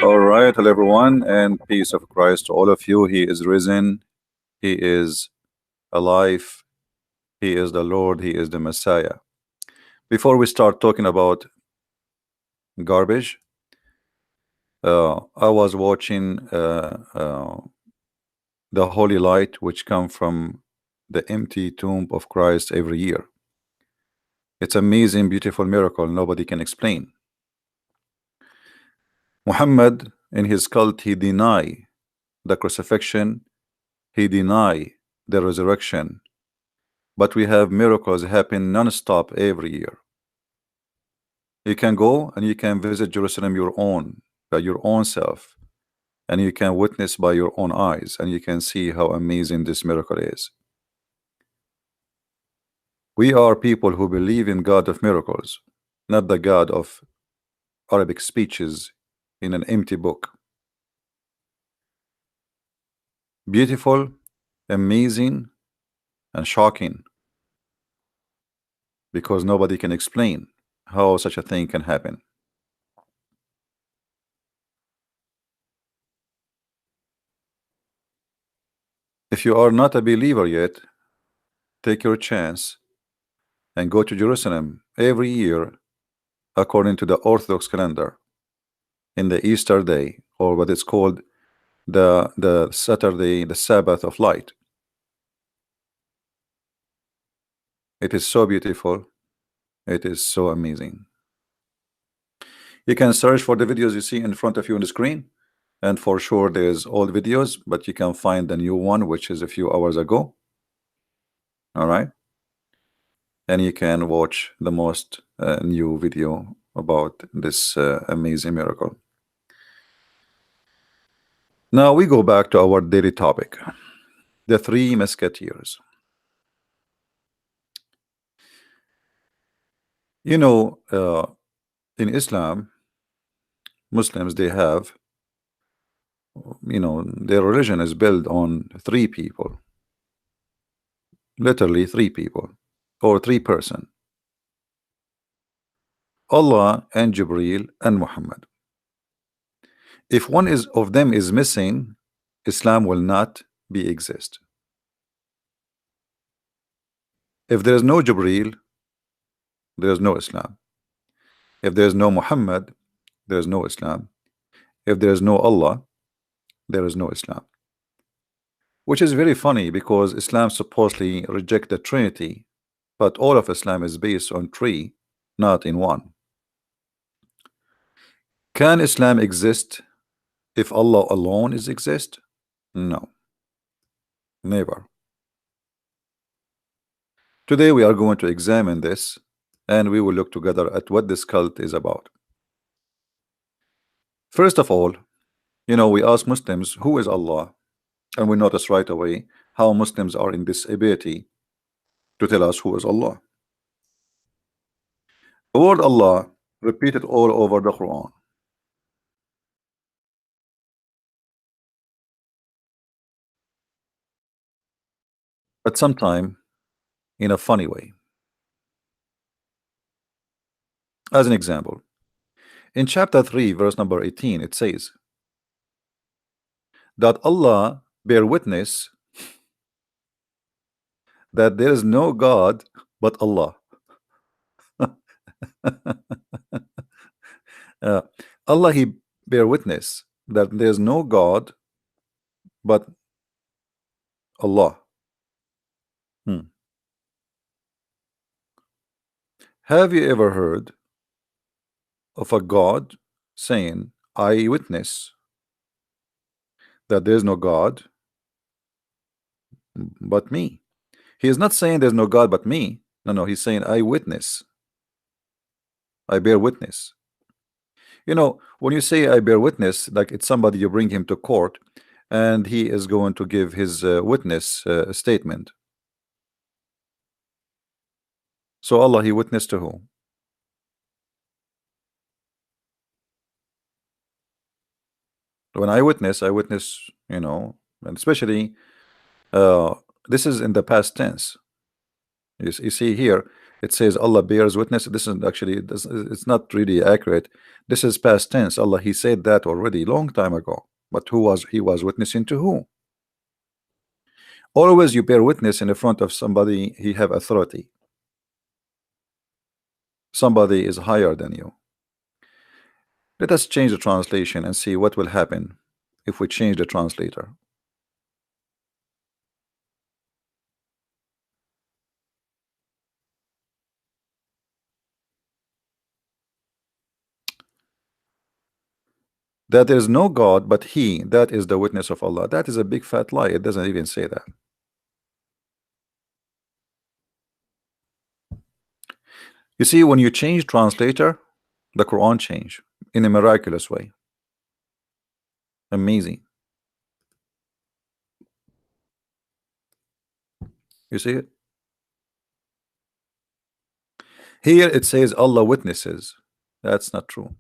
All right, hello everyone, and peace of Christ to all of you. He is risen, He is alive, He is the Lord, He is the Messiah. Before we start talking about garbage, I was watching the holy light which come from the empty tomb of Christ every year. It's amazing, beautiful miracle nobody can explain. Muhammad in his cult, he deny the crucifixion, he deny the resurrection, but we have miracles happen non-stop every year. You can go and you can visit Jerusalem your own by your own self, and you can witness by your own eyes, and you can see how amazing this miracle is. We are people who believe in God of miracles, not the God of Arabic speeches in an empty book. Beautiful, amazing, and shocking, because nobody can explain how such a thing can happen. If you are not a believer yet, take your chance and go to Jerusalem every year according to the Orthodox calendar in the Easter day, or what is called the Saturday, the Sabbath of light. It is so beautiful. It is so amazing. You can search for the videos you see in front of you on the screen, and for sure there's old videos, but you can find the new one which is a few hours ago. All right, and you can watch the most new video about this amazing miracle. Now we go back to our daily topic, the three Musketeers. You know, in Islam, Muslims, they have, their religion is built on three people, literally three people, or three person: Allah and Jibril and Muhammad. If one of them is missing, Islam will not be exist. If there is no Jibril, there is no Islam. If there is no Muhammad, there is no Islam. If there is no Allah, there is no Islam. Which is very funny, because Islam supposedly reject the Trinity, but all of Islam is based on three, not in one. Can Islam exist if Allah alone is exist? No, never. Today we are going to examine this, and we will look together at what this cult is about. First of all, we ask Muslims, who is Allah? And we notice right away how Muslims are in this ability to tell us who is Allah. The word Allah repeated all over the Quran. But sometime in a funny way. As an example, in chapter 3 verse number 18, it says that Allah bear witness that there is no God but Allah. Allah, he bear witness that there is no God but Allah. Have you ever heard of a God saying, I witness that there is no God but me? He is not saying there's no God but me. No, he's saying I witness. I bear witness. When you say I bear witness, like it's somebody, you bring him to court and he is going to give his witness statement. So Allah, he witnessed to whom? When I witness, and especially this is in the past tense. You see here, it says Allah bears witness. This is actually, it's not really accurate. This is past tense. Allah, he said that already long time ago. But he was witnessing to who? Always you bear witness in the front of somebody, he have authority. Somebody is higher than you. Let us change the translation and see what will happen if we change the translator. That there is no God but he, that is the witness of Allah. That is a big fat lie. It doesn't even say that. You see, when you change translator, the Quran change in a miraculous way. Amazing. You see it? Here it says Allah witnesses. That's not true.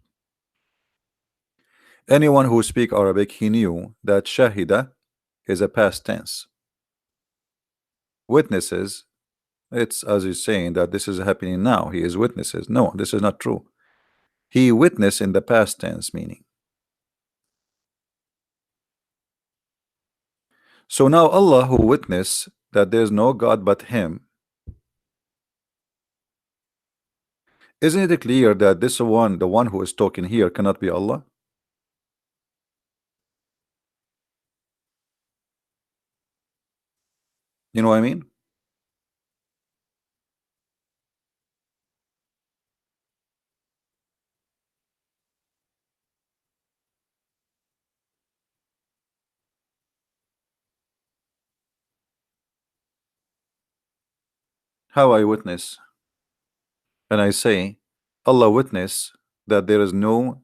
Anyone who speak Arabic, he knew that shahida is a past tense. Witnesses, it's as he's saying that this is happening now. He is witnesses. No, this is not true. He witnessed in the past tense meaning. So now Allah who witness that there is no God but him, isn't it clear that this one, the one who is talking here, cannot be Allah? You know what I mean? How I witness, and I say Allah witness that there is no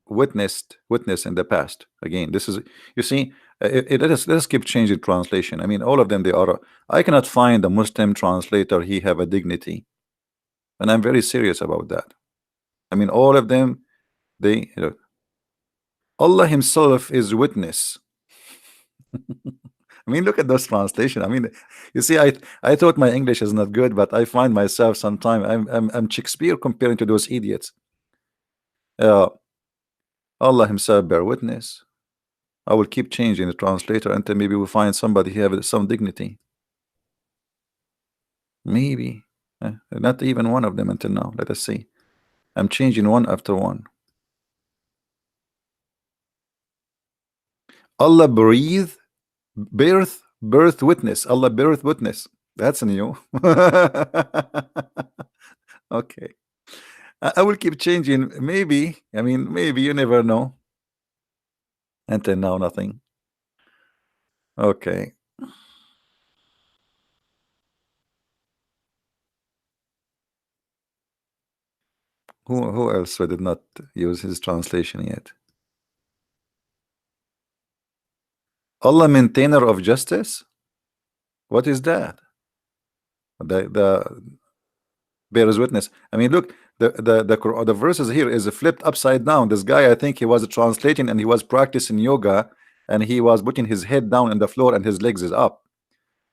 witness in the past. Again, this is, you see, let us keep changing translation. I mean, all of them, they are, I cannot find a Muslim translator he have a dignity, and I'm very serious about that. I mean, all of them, they, Allah himself is witness. I mean, look at those translation. I mean, you see, I thought my English is not good, but I find myself sometime I'm Shakespeare comparing to those idiots. Allah himself bear witness. I will keep changing the translator until maybe we find somebody who have some dignity. Maybe. Not even one of them until now. Let us see. I'm changing one after one. Allah breathe, birth witness. Allah birth witness. That's new. Okay. I will keep changing. Maybe. I mean, maybe you never know. Until now, nothing. Okay. Who else did not use his translation yet? Allah maintainer of justice? What is that? The bears witness. I mean, look, the verses here is flipped upside down. This guy, I think he was translating and he was practicing yoga, and he was putting his head down on the floor and his legs is up.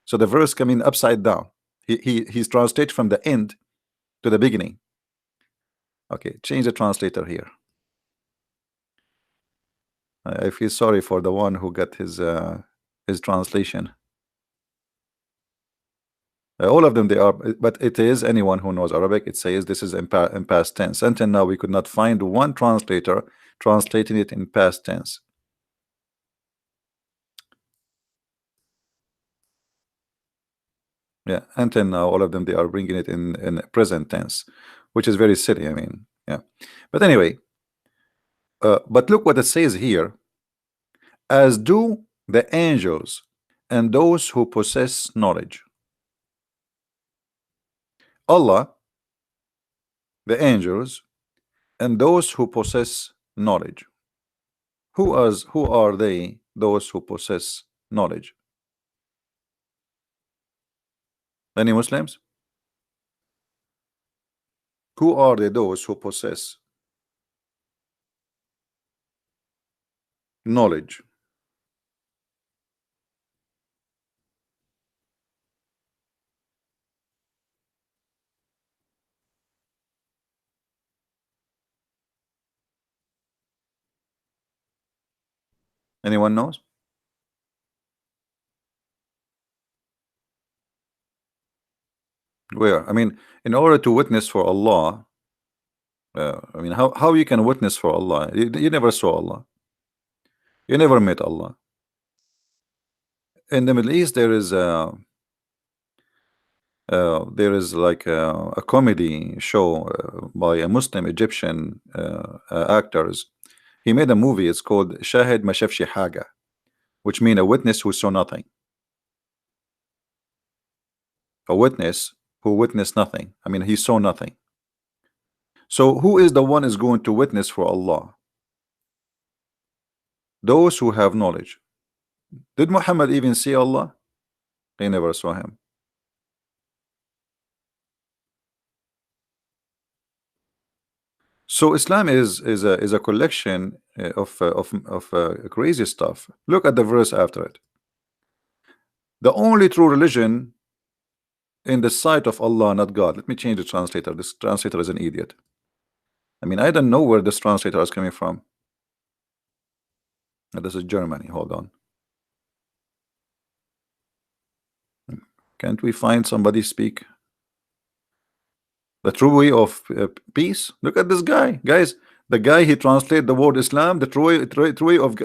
So the verse coming upside down. He's translated from the end to the beginning. Okay, change the translator here. I feel sorry for the one who got his translation. All of them, they are, but it is anyone who knows Arabic. It says this is in past tense. Until now, we could not find one translator translating it in past tense. Yeah, until now, all of them, they are bringing it in present tense, which is very silly. I mean, yeah. But anyway, but look what it says here. As do the angels and those who possess knowledge. Allah, the angels, and those who possess knowledge. Who are they, those who possess knowledge? Any Muslims? Who are they, those who possess knowledge? Anyone knows? Where? I mean, in order to witness for Allah, I mean, how you can witness for Allah? You never saw Allah. You never met Allah. In the Middle East, there is like a comedy show by a Muslim Egyptian actors. He made a movie. It's called Shahid Ma Shafshi Haga, which means a witness who saw nothing. A witness who witnessed nothing. I mean, he saw nothing. So who is the one is going to witness for Allah? Those who have knowledge. Did Muhammad even see Allah? He never saw him. So Islam is a collection of crazy stuff. Look at the verse after it. The only true religion in the sight of Allah, not God. Let me change the translator. This translator is an idiot. I mean, I don't know where this translator is coming from. This is Germany. Hold on. Can't we find somebody speak the true way of peace? Look at this guy, guys. The guy he translated the word Islam. The true way of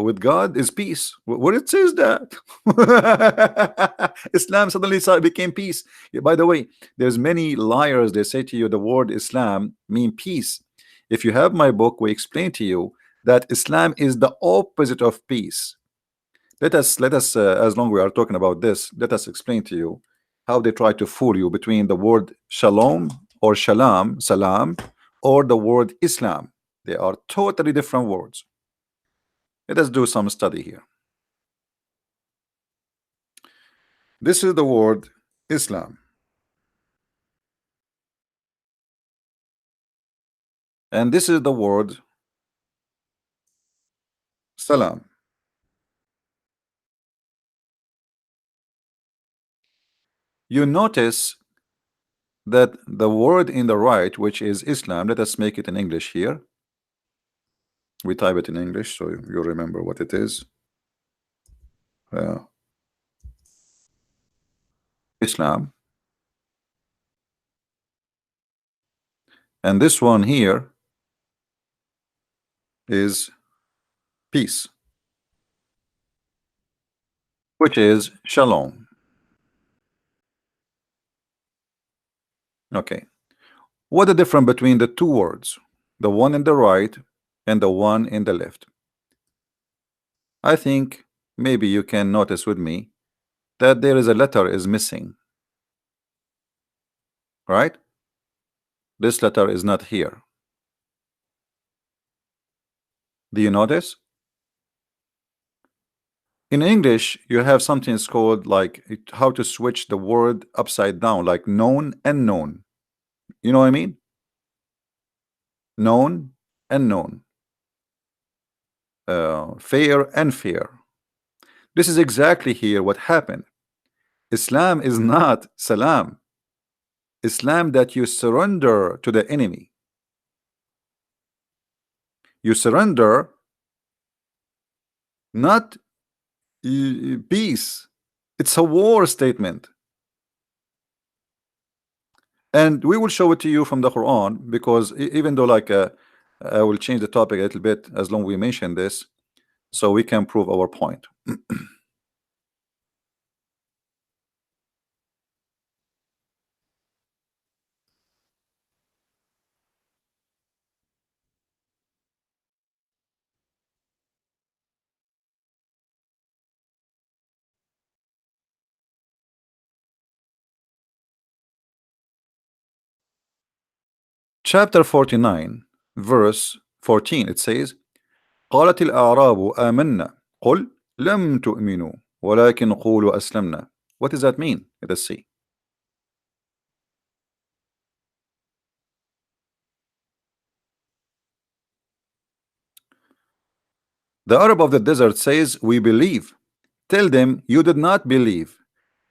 with God is peace. Where it says that Islam suddenly became peace. By the way, there's many liars. They say to you the word Islam mean peace. If you have my book, we explain to you that Islam is the opposite of peace. Let us as long we are talking about this, let us explain to you how they try to fool you between the word shalom or salam or the word Islam. They are totally different words. Let us do some study here. This is the word Islam, and this is the word salam. You notice that the word in the right, which is Islam, let us make it in English here. We type it in English so you remember what it is. Islam. And this one here is peace, which is shalom. Okay. What the difference between the two words, the one in the right and the one in the left? I think maybe you can notice with me that there is a letter is missing, right? This letter is not here. Do you notice? In English, you have something called like how to switch the word upside down, like known and known. You know what I mean? Known and known. Fair and fair. This is exactly here what happened. Islam is not salam. Islam that you surrender to the enemy. You surrender, not peace. It's a war statement. And we will show it to you from the Quran, because even though like I will change the topic a little bit as long as we mention this, so we can prove our point. Chapter 49, verse 14, it says, قالت الأعراب آمنا قل لم تؤمنوا ولكن قولوا أسلمنا. What does that mean? Let us see. The Arab of the desert says, we believe. Tell them you did not believe.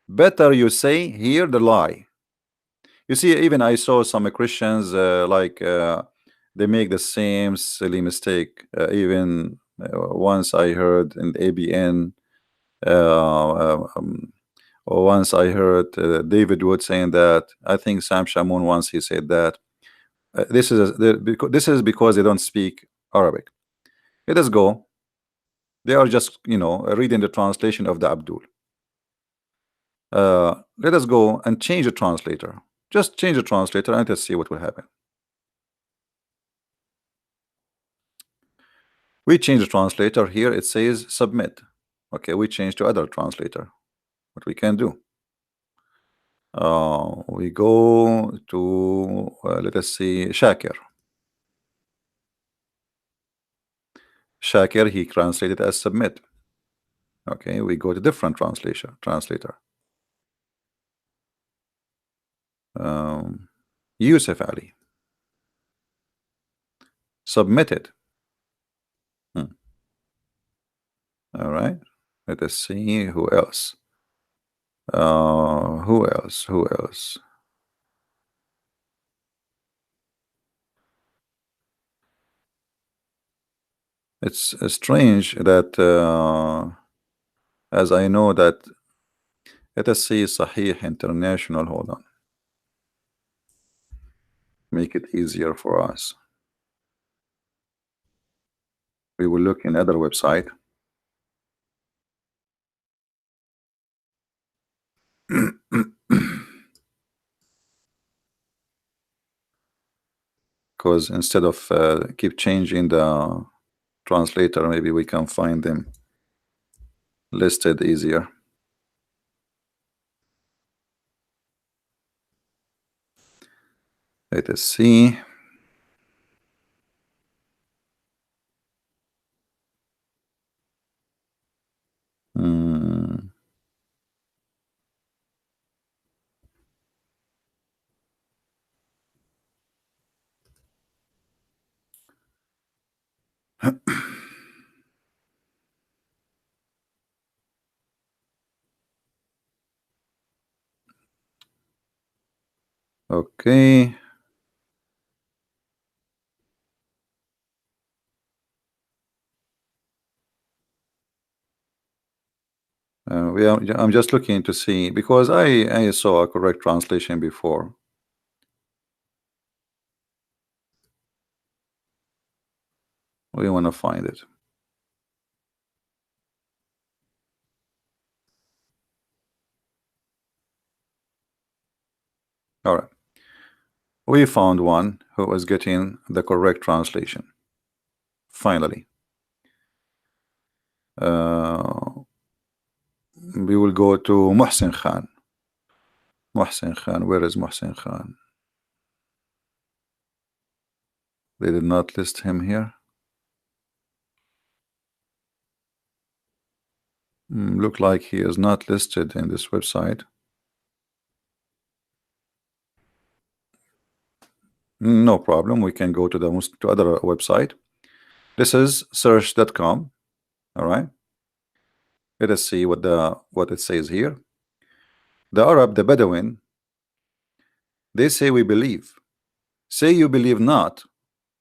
Better you say, hear the lie. You see, even I saw some Christians they make the same silly mistake. Even Once I heard in ABN, once I heard David Wood saying that. I think Sam Shamoun once he said that. This is because they don't speak Arabic. Let us go. They are just, reading the translation of the Abdul. Let us go and change the translator. Just change the translator and let's see what will happen. We change the translator here. It says submit. Okay, we change to other translator. What we can do? We go to let us see Shakir. Shakir, he translated as submit. Okay, we go to different translator. Yusuf Ali submitted. All right, let us see who else. Who else? It's strange that as I know that. Let us see Sahih International. Hold on. Make it easier for us. We will look in other website. Because instead of keep changing the translator, maybe we can find them listed easier. Let us see. Okay. I'm just looking to see because I saw a correct translation before. We want to find it. All right. We found one who was getting the correct translation. Finally. We will go to Muhsin Khan. Muhsin Khan, where is Muhsin Khan? They did not list him here. Look like he is not listed in this website. No problem. We can go to the other website. This is search.com. All right. Let us see what it says here. The Arab, the Bedouin, they say we believe. Say you believe not,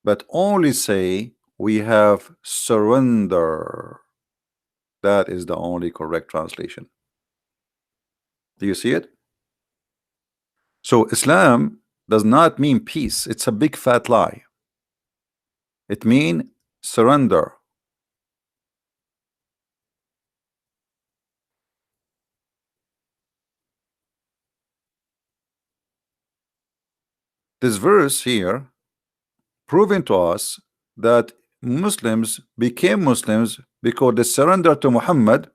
but only say we have surrender. That is the only correct translation. Do you see it? So Islam does not mean peace. It's a big fat lie. It means surrender. This verse here proving to us that Muslims became Muslims because they surrender to Muhammad,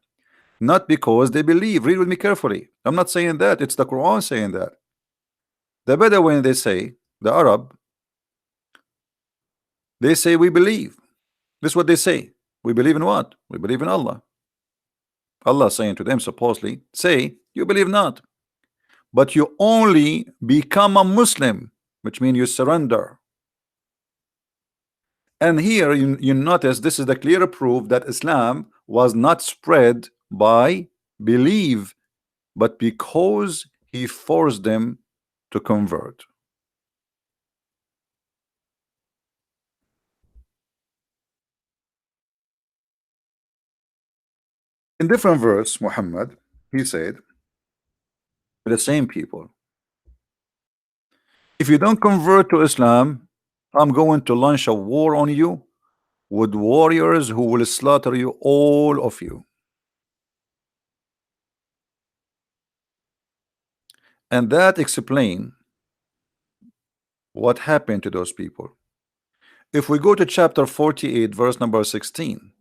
not because they believe. Read with me carefully. I'm not saying that. It's the Quran saying that. The Bedouin, they say, the Arab, they say we believe. This is what they say. We believe in what? We believe in Allah. Allah saying to them supposedly, say you believe not, but you only become a Muslim, which means you surrender. And here you notice this is the clear proof that Islam was not spread by belief, but because he forced them to convert. In different verse, Muhammad, he said to the same people, if you don't convert to Islam, I'm going to launch a war on you with warriors who will slaughter you, all of you. And that explain what happened to those people. If we go to chapter 48, verse number 16,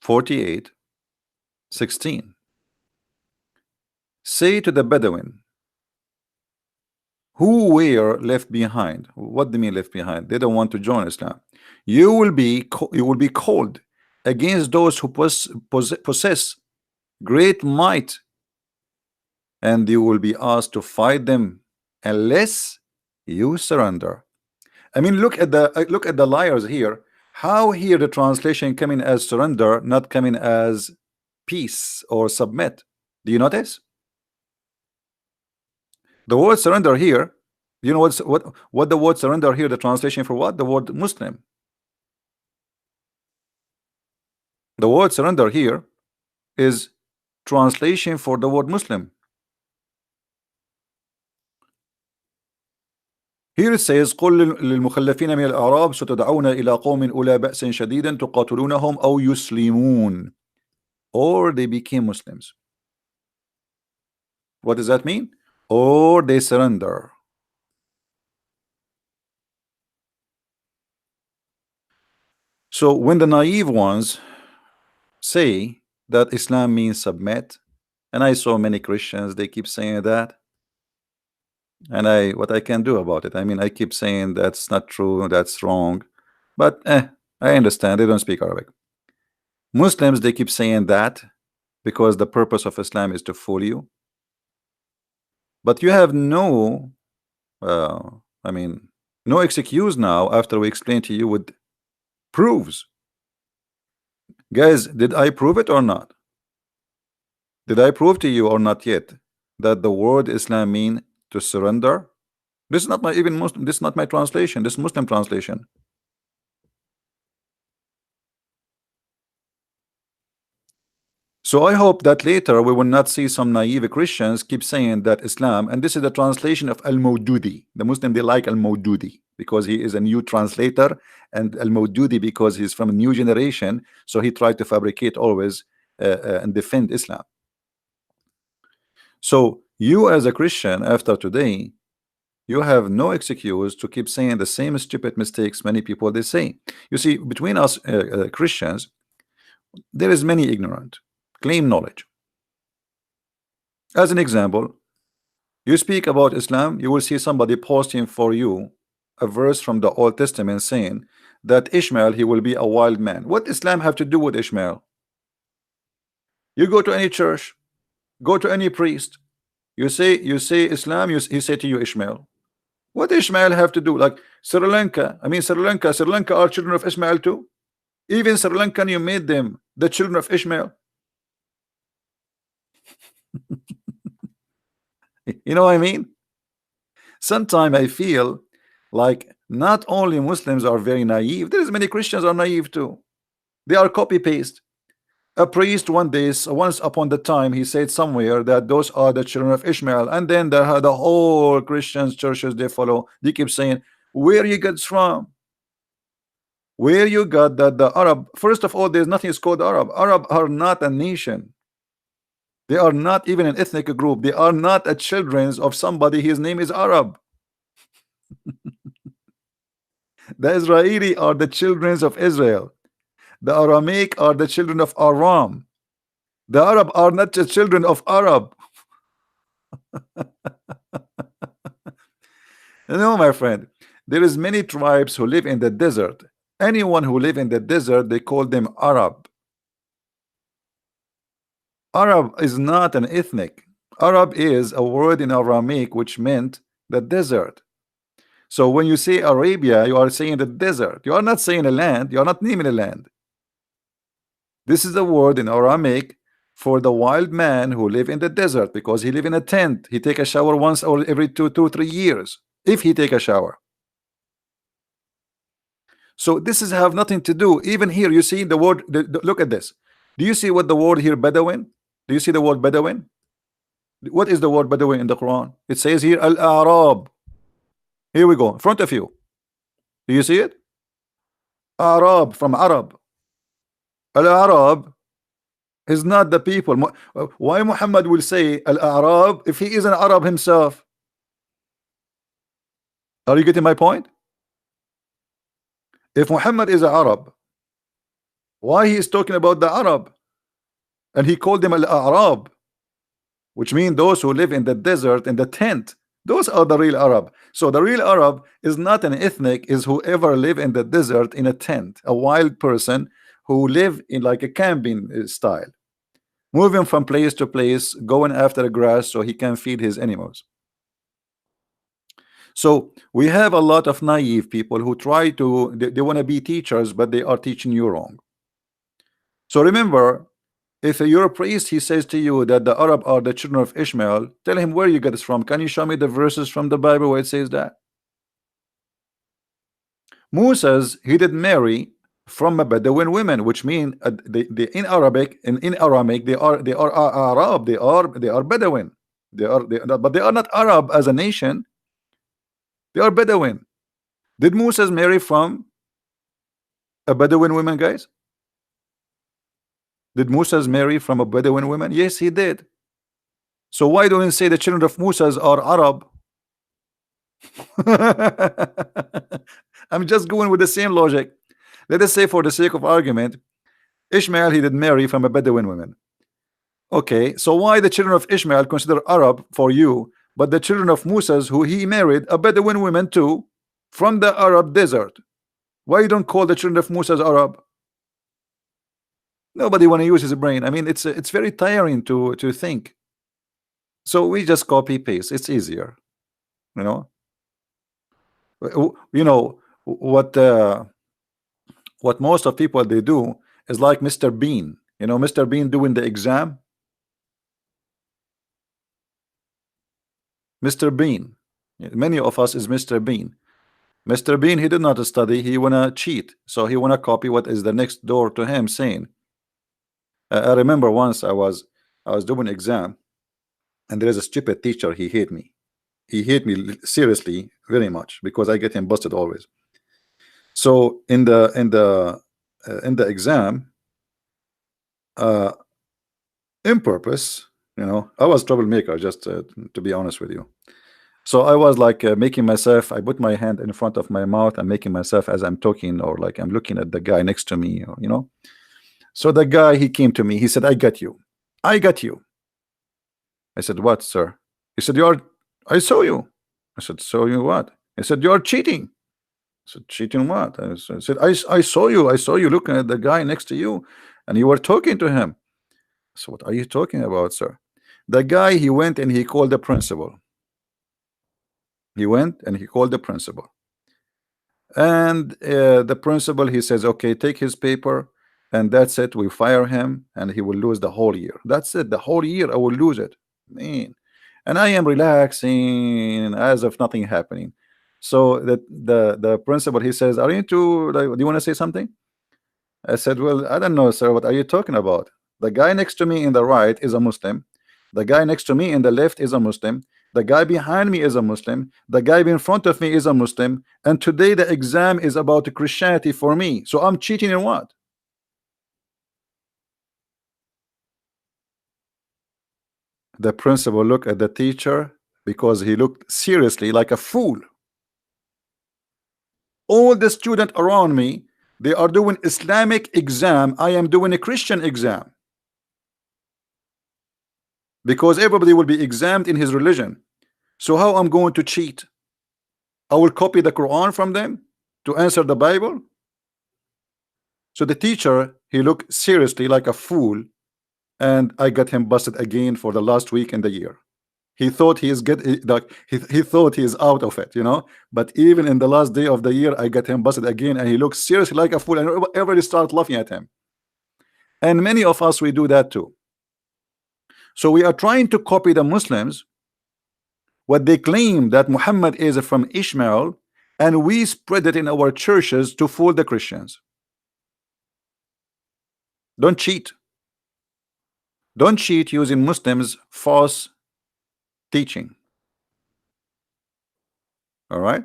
48, 16, say to the Bedouin who were left behind. What do you mean left behind? They don't want to join Islam. You will be called against those who possess great might, and you will be asked to fight them unless you surrender. I mean, look at the liars here. How here the translation coming as surrender, not coming as peace or submit? Do you notice the word surrender here? You know what the word surrender here? The translation for what? The word Muslim. The word surrender here is translation for the word Muslim. Here it says قل للمخلفين من الأعراب ستدعون إلى قوم أولى بأس شديد تقاتلونهم أو يسلمون, or they became Muslims. What does that mean? Or they surrender. So when the naive ones say that Islam means submit, and I saw many Christians, they keep saying that, and what I can do about it? I mean, I keep saying that's not true, that's wrong, but I understand they don't speak Arabic. Muslims, they keep saying that because the purpose of Islam is to fool you, but you have no I mean, no excuse now after we explain to you with proofs. Guys, did I prove it or not? Did I prove to you or not yet that the word Islam mean to surrender? This is not my even Muslim, this is not my translation, this is Muslim translation. So I hope that later we will not see some naive Christians keep saying that Islam, and this is the translation of Al-Mawdudi. The Muslim, they like Al-Mawdudi because he is a new translator, and Al-Mawdudi because he's from a new generation, so he tried to fabricate always and defend Islam. So you as a Christian after today, you have no excuse to keep saying the same stupid mistakes many people they say. You see, between us Christians, there is many ignorant claim knowledge. As an example, you speak about Islam, you will see somebody posting for you a verse from the Old Testament saying that Ishmael, he will be a wild man. What Islam have to do with Ishmael? You go to any church, go to any priest, you say Islam, he say to you Ishmael. What Ishmael have to do? Like Sri Lanka, I mean Sri Lanka are children of Ishmael too. Even Sri Lankan, you made them the children of Ishmael. You know what I mean? Sometimes I feel like not only Muslims are very naive, there's many Christians are naive too. They are copy paste. A priest once upon the time, he said somewhere that those are the children of Ishmael, and then the whole Christians churches they follow, they keep saying, where you get from? Where you got that the Arab? First of all, there's nothing is called Arab. Arab are not a nation. They are not even an ethnic group. They are not a children of somebody. His name is Arab. The Israeli are the children of Israel. The Aramaic are the children of Aram. The Arab are not the children of Arab. No, my friend. There is many tribes who live in the desert. Anyone who live in the desert, they call them Arab. Arab is not an ethnic. Arab is a word in Aramaic which meant the desert. So when you say Arabia, you are saying the desert. You are not saying a land. You are not naming a land. This is a word in Aramaic for the wild man who live in the desert because he live in a tent. He take a shower once or every 2 to 3 years if he take a shower. So this is have nothing to do. Even here, you see the word. Look at this. Do you see what the word here, Bedouin? Do you see the word Bedouin? What is the word Bedouin in the Quran? It says here Al-Arab. Here we go in front of you. Do you see it? Arab, from Arab. Al-Arab is not the people. Why Muhammad will say Al-Arab if he is an Arab himself? Are you getting my point? If Muhammad is an Arab, why he is talking about the Arab? And he called them Al-Arab, which means those who live in the desert, in the tent. Those are the real Arab. So the real Arab is not an ethnic, is whoever live in the desert in a tent, a wild person who live in like a camping style, moving from place to place, going after the grass so he can feed his animals. So we have a lot of naive people who try to, they want to be teachers, but they are teaching you wrong. So remember, if you're a priest, he says to you that the Arab are the children of Ishmael, tell him where you get this from. Can you show me the verses from the Bible where it says that? Moses, he did marry from a Bedouin women, which mean in Arabic, in Aramaic, they are Arab, they are Bedouin, but they are not Arab as a nation. They are Bedouin. Did Moses marry from a Bedouin woman, guys? Did Moses marry from a Bedouin woman? Yes, he did. So why don't you say the children of Moses are Arab? I'm just going with the same logic. Let us say, for the sake of argument, Ishmael, he did marry from a Bedouin woman. Okay, so why the children of Ishmael consider Arab for you, but the children of Moses, who he married a Bedouin woman too, from the Arab desert, why you don't call the children of Moses Arab? Nobody want to use his brain. I mean, it's very tiring to think. So we just copy paste. It's easier, you know. You know what most of people they do is like Mr. Bean. You know, Mr. Bean doing the exam. Mr. Bean. Many of us is Mr. Bean. Mr. Bean, he did not study. He wanna cheat. So he wanna copy what is the next door to him saying. I remember once I was doing an exam, and there is a stupid teacher. He hate me. He hate me seriously very much because I get him busted always. So in the exam, in purpose, you know, I was troublemaker, just to be honest with you. So I was like making myself. I put my hand in front of my mouth and making myself as I'm talking, or like I'm looking at the guy next to me, or, you know. So the guy, he came to me. He said, "I got you. I got you." I said, "What, sir?" He said, I saw you." I said, "Saw you what?" He said, "You are cheating." I said, "Cheating what?" I said, I saw you. I saw you looking at the guy next to you, and you were talking to him." So what are you talking about, sir? The guy, he went and he called the principal. He went and he called the principal. And the principal, he says, "Okay, take his paper. And that's it. We fire him, and he will lose the whole year. That's it. The whole year I will lose it." Man. And I am relaxing as if nothing happening. So the principal, he says, "Are you into, like, do you want to say something?" I said, "Well, I don't know, sir. What are you talking about? The guy next to me in the right is a Muslim. The guy next to me in the left is a Muslim. The guy behind me is a Muslim. The guy in front of me is a Muslim. And today the exam is about Christianity for me. So I'm cheating in what?" The principal looked at the teacher because he looked seriously like a fool. All the students around me, they are doing Islamic exam. I am doing a Christian exam. Because everybody will be examined in his religion. So how I'm going to cheat? I will copy the Quran from them to answer the Bible? So the teacher, he looked seriously like a fool, and I got him busted again for the last week in the year. He thought he is he thought he is out of it, you know. But even in the last day of the year, I got him busted again, and he looks seriously like a fool, and everybody start laughing at him. And many of us, we do that too. So we are trying to copy the Muslims, what they claim that Muhammad is from Ishmael, and we spread it in our churches to fool the Christians. Don't cheat. Don't cheat using Muslims' false teaching. All right.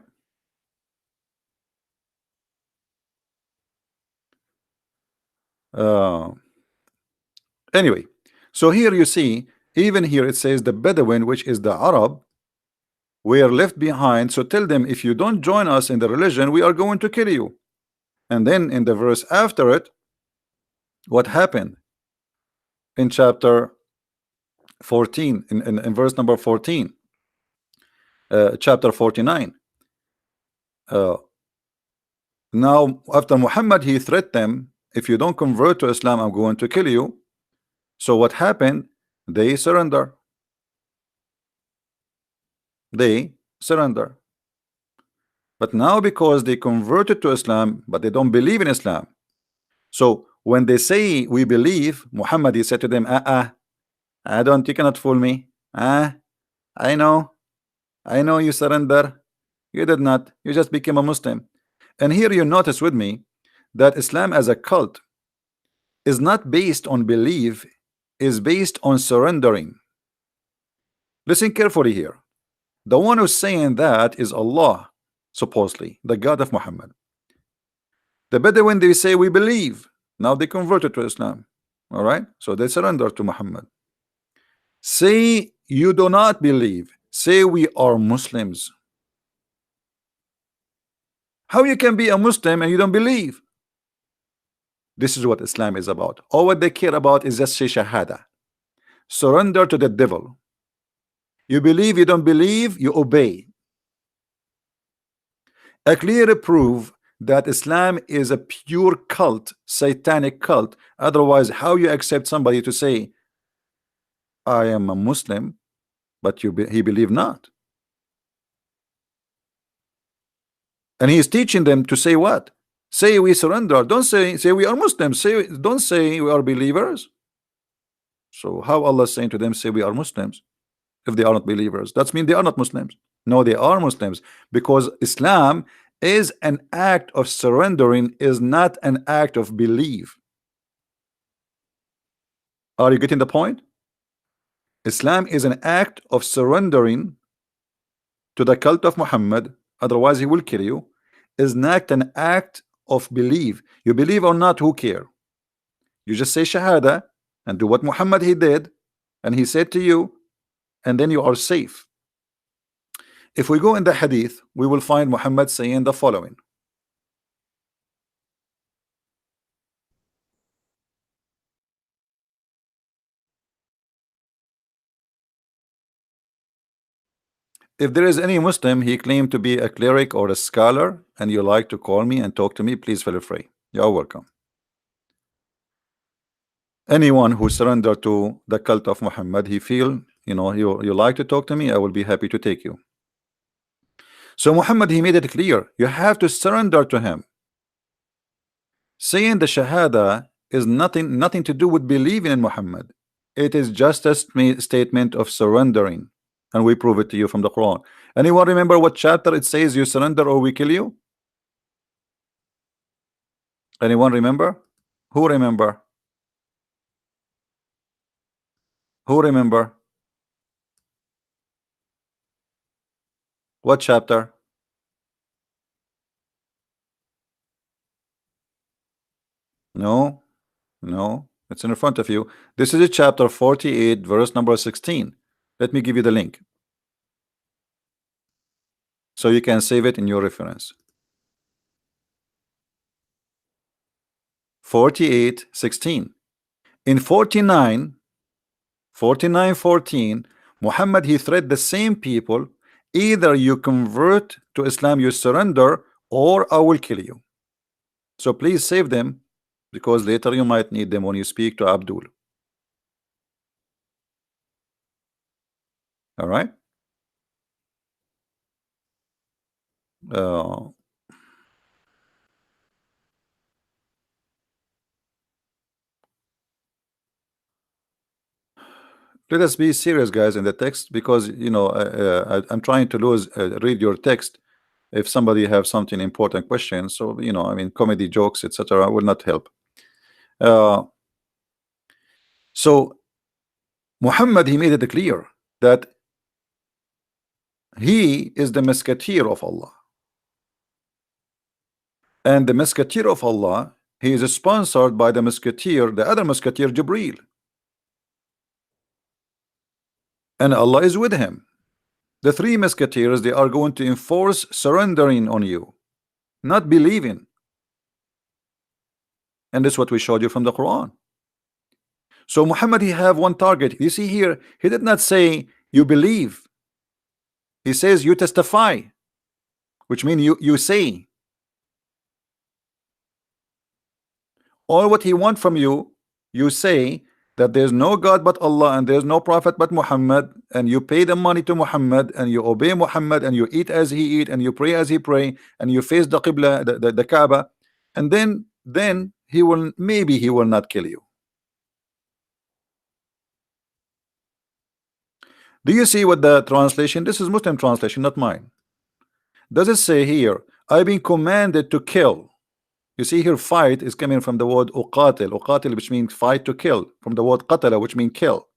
Uh, anyway, so here you see, even here it says the Bedouin, which is the Arab, we are left behind. So tell them, if you don't join us in the religion, we are going to kill you. And then in the verse after it, what happened in chapter 14, in verse number 14, chapter 49. Now after Muhammad, he threatened them, if you don't convert to Islam, I'm going to kill you. So what happened? They surrender. They surrender. But now because they converted to Islam, but they don't believe in Islam. So when they say we believe, Muhammad, he said to them, I don't, you cannot fool me. I know you surrender. You did not. You just became a Muslim. And here you notice with me that Islam as a cult is not based on belief, is based on surrendering. Listen carefully here. The one who's saying that is Allah, supposedly, the God of Muhammad. The Bedouin, they say we believe. Now they converted to Islam. All right, so they surrender to Muhammad. Say you do not believe. Say we are Muslims. How you can be a Muslim and you don't believe? This is what Islam is about. All what they care about is just say Shahada. Surrender to the devil. You believe, you don't believe, you obey. A clear proof that Islam is a pure cult, satanic cult. Otherwise, how you accept somebody to say, I am a Muslim, but he believe not? And he is teaching them to say what? Say we surrender. Don't say we are Muslims. Don't say we are believers. So how Allah is saying to them, say we are Muslims, if they are not believers? That means they are not Muslims. No, they are Muslims, because Islam is an act of surrendering, is not an act of belief. Are you getting the point? Islam is an act of surrendering to the cult of Muhammad, otherwise he will kill you. Is not an act of belief. You believe or not, who care? You just say Shahada and do what Muhammad he did and he said to you, and then you are safe. If we go in the hadith, we will find Muhammad saying the following. If there is any Muslim, he claimed to be a cleric or a scholar, and you like to call me and talk to me, please feel free. You're welcome. Anyone who surrendered to the cult of Muhammad, he feel, you like to talk to me, I will be happy to take you. So Muhammad, he made it clear, you have to surrender to him. Saying the Shahada is nothing to do with believing in Muhammad. It is just a statement of surrendering, and we prove it to you from the Quran. Anyone remember what chapter it says you surrender or we kill you? Anyone remember? Who remember? Who remember? What chapter? No, it's in front of you. This is a chapter 48, verse number 16. Let me give you the link so you can save it in your reference. 48:16. In 49:14, Muhammad, he threatened the same people, either you convert to Islam, you surrender, or I will kill you. So please save them, because later you might need them when you speak to Abdul. All right. Let us be serious, guys, in the text, because I'm trying to read your text, if somebody have something important question. So you know, I mean, comedy jokes, etc., will not help. So Muhammad, he made it clear that he is the Musketeer of Allah, and the Musketeer of Allah, he is sponsored by the Musketeer, the other Musketeer, Jibril, and Allah is with him. The three Musketeers, they are going to enforce surrendering on you, not believing. And that's what we showed you from the Quran. So Muhammad, he have one target. You see here, he did not say you believe. He says you testify, which means you say. All what he want from you, you say that there's no God but Allah and there's no prophet but Muhammad, and you pay the money to Muhammad and you obey Muhammad and you eat as he eat and you pray as he pray and you face the Qibla, the Kaaba, and then he will, maybe he will not kill you. Do you see what the translation? This is Muslim translation, not mine. Does it say here, I've been commanded to kill? You see here, fight is coming from the word uqatil, uqatil, which means fight, to kill, from the word qatala, which means kill.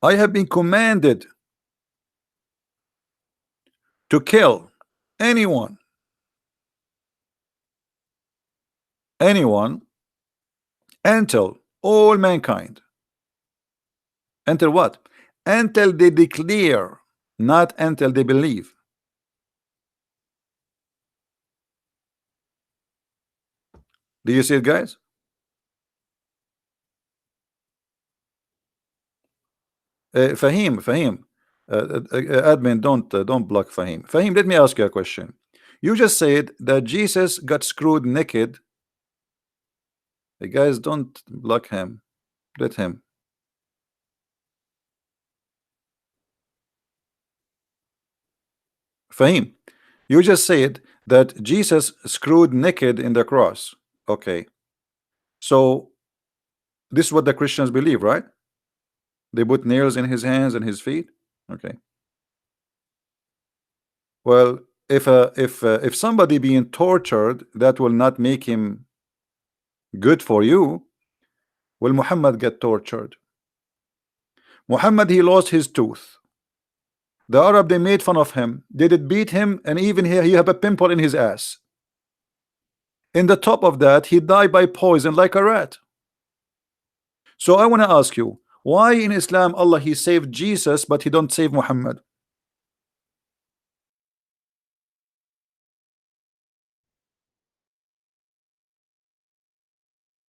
I have been commanded to kill anyone until all mankind, until what? Until they declare, not until they believe. Do you see it, guys? Fahim, admin, don't block Fahim. Fahim, let me ask you a question. You just said that Jesus got screwed naked. The guys, don't block him. Let him. Fahim, you just said that Jesus screwed naked in the cross. Okay. So this is what the Christians believe, right? They put nails in his hands and his feet. Okay. Well, if somebody being tortured, that will not make him good for you. Will Muhammad get tortured? Muhammad, he lost his tooth. The Arab, they made fun of him. They did beat him, and even here he have a pimple in his ass. In the top of that, he died by poison like a rat. So I want to ask you, why in Islam Allah he saved Jesus but he don't save Muhammad?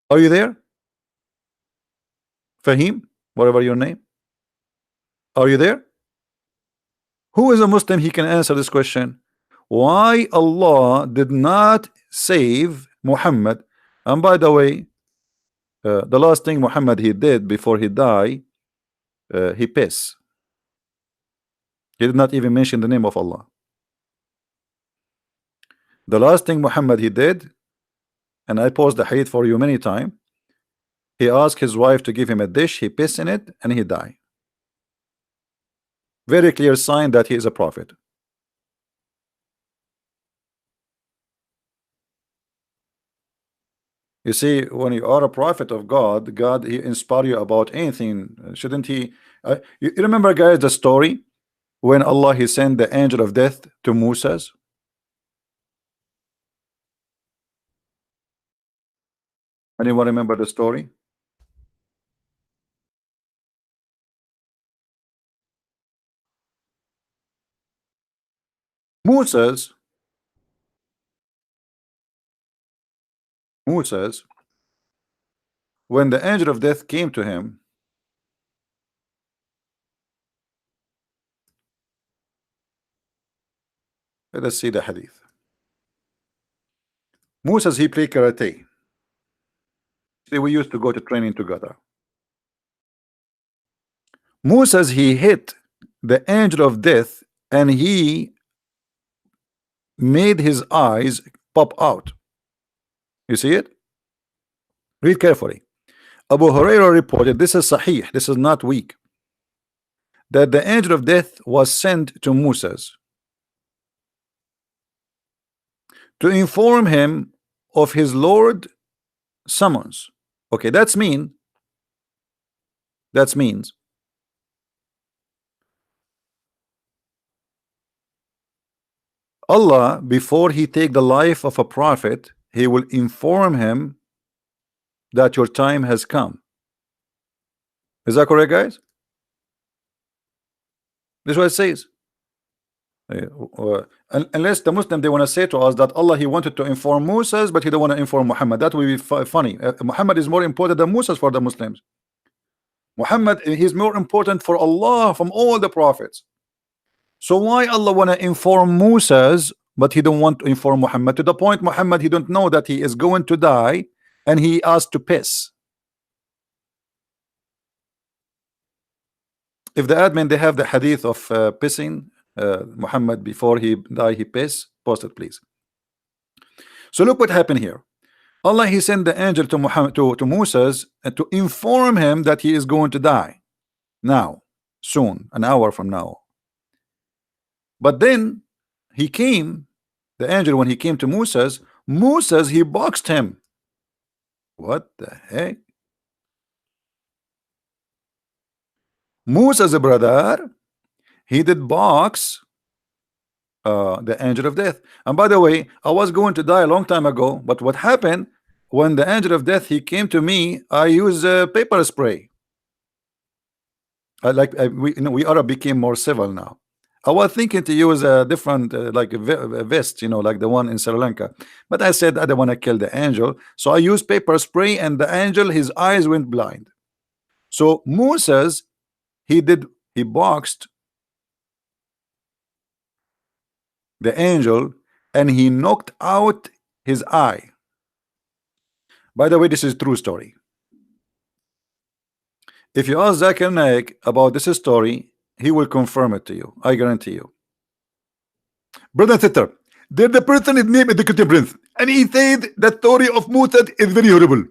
Are you there? Fahim, whatever your name. Are you there? Who is a Muslim? He can answer this question. Why Allah did not save Muhammad? And by the way, the last thing Muhammad he did before he died, he pissed. He did not even mention the name of Allah. The last thing Muhammad he did, and I posed the hadith for you many times, he asked his wife to give him a dish, he pissed in it, and he died. Very clear sign that he is a prophet. You see, when you are a prophet of God, God he inspire you about anything. Shouldn't he? You remember, guys, the story when Allah he sent the angel of death to Moses? Anyone remember the story? Moses, when the angel of death came to him, let us see the hadith. Moses, he played karate. See, we used to go to training together. Moses, he hit the angel of death and he made his eyes pop out. You see it? Read carefully. Abu Hurairah reported, this is sahih, this is not weak, that the angel of death was sent to Moses to inform him of his Lord summons. Okay, that means Allah, before he take the life of a prophet, he will inform him that your time has come. Is that correct, guys? This is what it says. Unless the Muslim, they want to say to us that Allah, he wanted to inform Moses, but he don't want to inform Muhammad. That will be funny. Muhammad is more important than Moses for the Muslims. Muhammad, he's more important for Allah from all the prophets. So why Allah want to inform Moses, but he don't want to inform Muhammad? To the point Muhammad, he don't know that he is going to die, and he asked to piss. If the admin, they have the hadith of pissing, Muhammad before he died, he piss, post it please. So look what happened here. Allah, he sent the angel to Muhammad, to Moses, to inform him that he is going to die now, soon, an hour from now. But then he came, the angel, when he came to Moses, he boxed him. What the heck? Moses' brother, he did box the angel of death. And by the way, I was going to die a long time ago, but what happened when the angel of death, he came to me, I used paper spray. We Arab became more civil now. I was thinking to use a different like a vest, like the one in Sri Lanka, but I said I don't want to kill the angel, so I used paper spray, and the angel, his eyes went blind. So Moses, he boxed the angel, and he knocked out his eye. By the way, this is a true story. If you ask Zakir Naik about this story, he will confirm it to you. I guarantee you. Brother and sister, there's the person is named Executive Prince, and he said the story of Mutad is very horrible.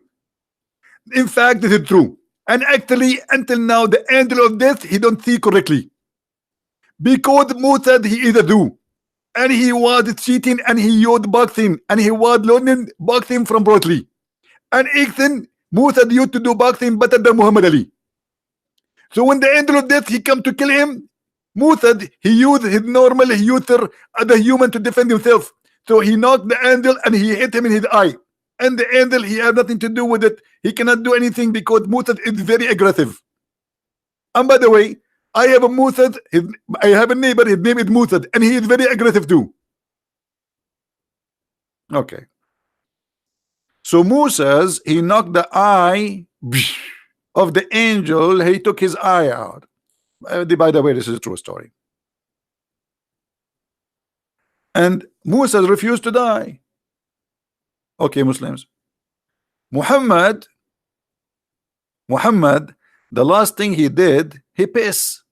In fact, this is true. And actually, until now, the angel of death, he don't see correctly. Because Mutad, he is a Jew. And he was cheating, and he used boxing, and he was learning boxing from Bruce Lee. And Ixon, Mutad used to do boxing better than Muhammad Ali. So when the angel of death, he come to kill him, Mutad, he used his normal user as a human to defend himself. So he knocked the angel and he hit him in his eye. And the angel, he had nothing to do with it. He cannot do anything because Mutad is very aggressive. And by the way, I have a Mutad, I have a neighbor, his name is Mutad, and he is very aggressive too. Okay. So Moses, he knocked the eye of the angel, he took his eye out. By the way, this is a true story. And Moses refused to die. Okay, Muslims. Muhammad, the last thing he did, he pissed.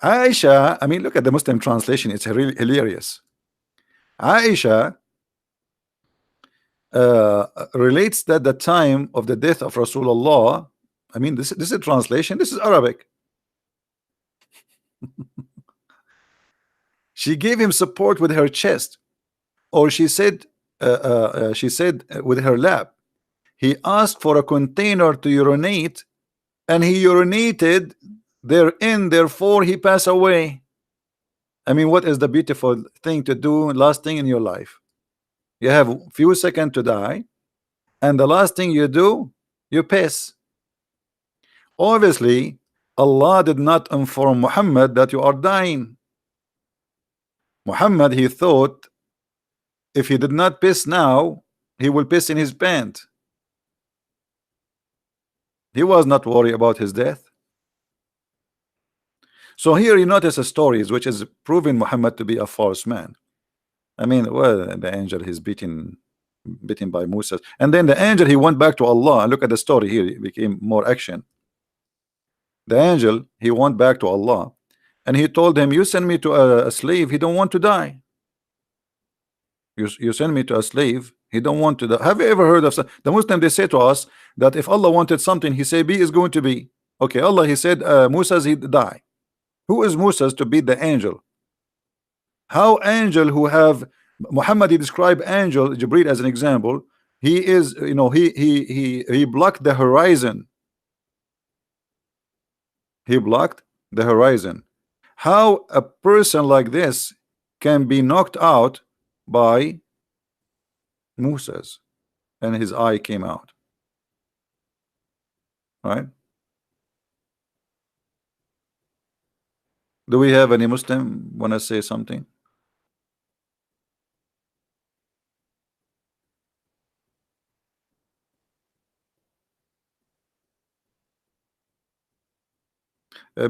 Aisha, I mean, look at the Muslim translation, it's really hilarious. Aisha relates that the time of the death of Rasulullah, I mean, this is a translation, this is Arabic. She gave him support with her chest, or she said with her lap. He asked for a container to urinate, and he urinated therein, therefore he passed away. I mean, what is the beautiful thing to do, last thing in your life? You have a few seconds to die, and the last thing you do, you piss. Obviously, Allah did not inform Muhammad that you are dying. Muhammad, he thought if he did not piss now, he will piss in his pants. He was not worried about his death. So here you notice a story which is proving Muhammad to be a false man. I mean, well, the angel is beaten by Moses, and then the angel, he went back to Allah. Look at the story here, it became more action. The angel, he went back to Allah, and he told him, you send me to a slave, he don't want to die. You send me to a slave, he don't want to die. Have you ever heard of the Muslim? They say to us that if Allah wanted something, he say be is going to be. Okay, Allah, he said Moses, he die. Who is Moses to beat the angel? How angel who have Muhammad, he described angel Jibril as an example. He is, you know, he blocked the horizon. He blocked the horizon. How a person like this can be knocked out by Moses and his eye came out, right? Do we have any Muslim want to say something?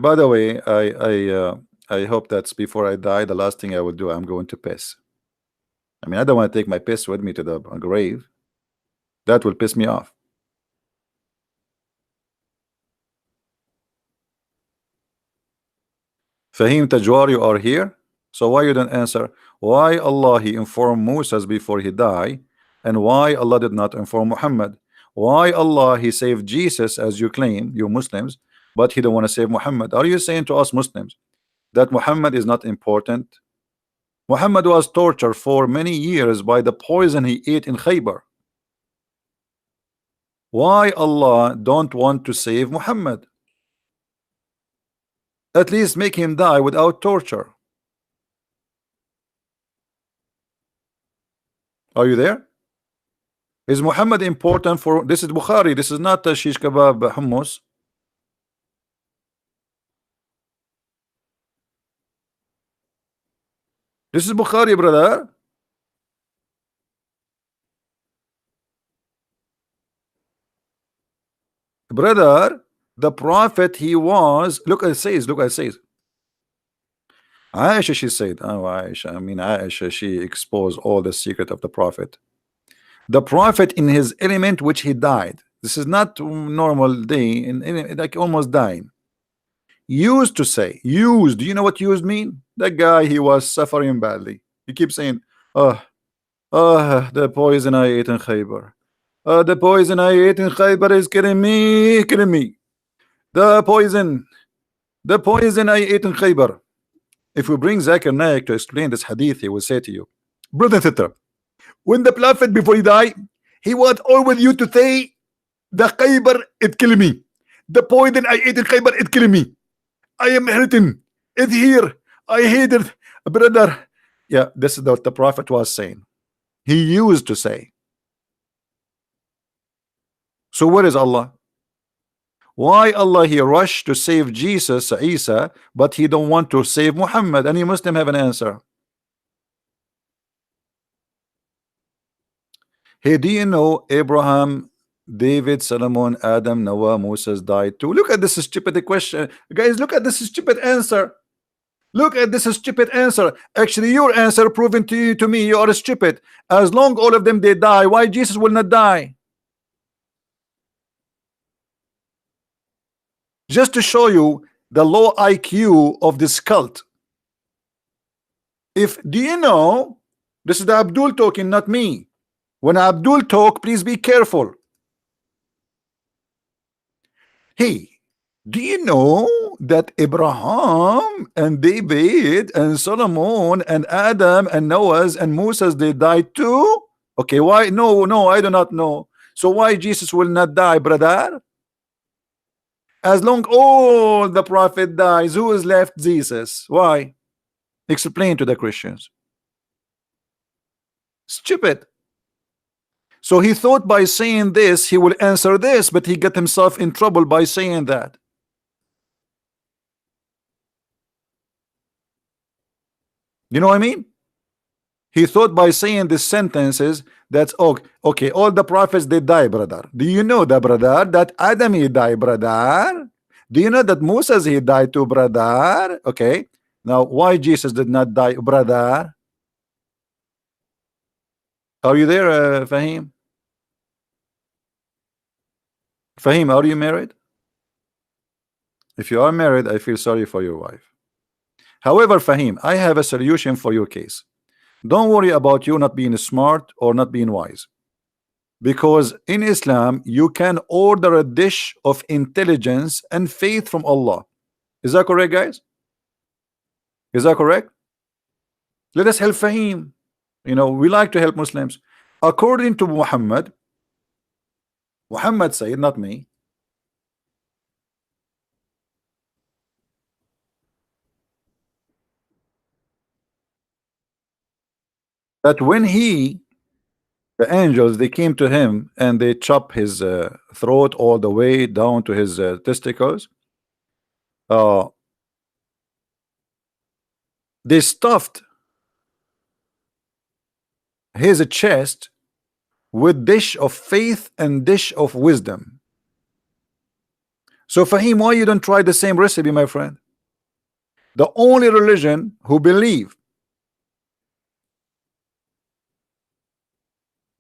By the way, I hope that's before I die, the last thing I will do, I'm going to piss. I mean, I don't want to take my piss with me to the grave. That will piss me off. Fahim Tajwar, you are here. So why you don't answer? Why Allah he informed Moses before he died, and why Allah did not inform Muhammad? Why Allah he saved Jesus as you claim, you Muslims, but he don't want to save Muhammad? Are you saying to us Muslims that Muhammad is not important? Muhammad was tortured for many years by the poison he ate in Khaybar. Why Allah don't want to save Muhammad? At least make him die without torture. Are you there? Is Muhammad important for this? Is Bukhari, this is not a shish kebab hummus. This is Bukhari, brother. Brother, the prophet he was, look at it says, look at it says. Aisha, she said, oh Aisha, I mean Aisha, she exposed all the secret of the prophet. The prophet in his element which he died. This is not normal day, in like almost dying. Used to say, used, do you know what used mean? That guy, he was suffering badly. He keeps saying, oh, the poison I ate in Khaybar. The poison I ate in Khaybar is killing me, killing me. The poison I ate in Khaybar. If we bring Zakir Naik to explain this hadith, he will say to you, brother and sister, when the prophet before he died, he want all with you to say, the Khaybar, it killing me. The poison I ate in Khaybar, it killing me. I am hurting. It's here. I hate it, brother. Yeah, this is what the prophet was saying. He used to say. So where is Allah? Why Allah he rushed to save Jesus, Isa, but he don't want to save Muhammad? Any Muslim have an answer? Hey, do you know Abraham, David, Solomon, Adam, Noah, Moses died too? Look at this stupid question, guys. Look at this stupid answer. Look at this stupid answer. Actually, your answer proven to you, to me, you are stupid. As long all of them they die, why Jesus will not die? Just to show you the low IQ of this cult. If do you know, this is the Abdul talking, not me. When Abdul talk, please be careful. Hey, do you know that Abraham and David and Solomon and Adam and Noah and Moses they died too? Okay, why? No, I do not know. So why Jesus will not die, brother? As long all the prophet dies, who is left? Jesus. Why? Explain to the Christians. Stupid. So he thought by saying this he will answer this, but he got himself in trouble by saying that. You know what I mean? He thought by saying these sentences that's okay, all the prophets they die, brother. Do you know that, brother, that Adam he died, brother? Do you know that Moses he died too, brother? Okay, now why Jesus did not die, brother? Are you there, Fahim? Fahim, are you married? If you are married, I feel sorry for your wife. However, Fahim, I have a solution for your case. Don't worry about you not being smart or not being wise, because in Islam you can order a dish of intelligence and faith from Allah. Is that correct, guys? Is that correct? Let us help Fahim. You know, we like to help Muslims. According to Muhammad, Muhammad said, not me, that when the angels, they came to him and they chopped his throat all the way down to his testicles. Uh, they stuffed his chest with dish of faith and dish of wisdom. So Fahim, why you don't try the same recipe, my friend? The only religion who believe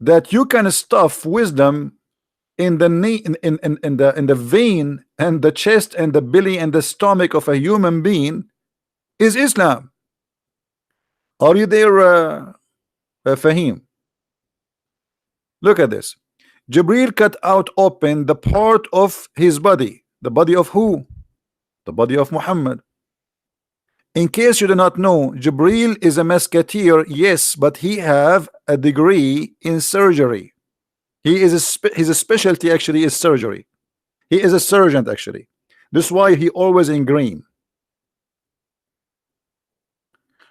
that you can stuff wisdom in the knee, in the vein and the chest and the belly and the stomach of a human being is Islam. Are you there, Fahim? Look at this. Jibril cut out open the part of his body. The body of who? The body of Muhammad. In case you do not know, Jibril is a musketeer, yes, but he have a degree in surgery. He is his specialty actually is surgery. He is a surgeon actually. This is why he always in green.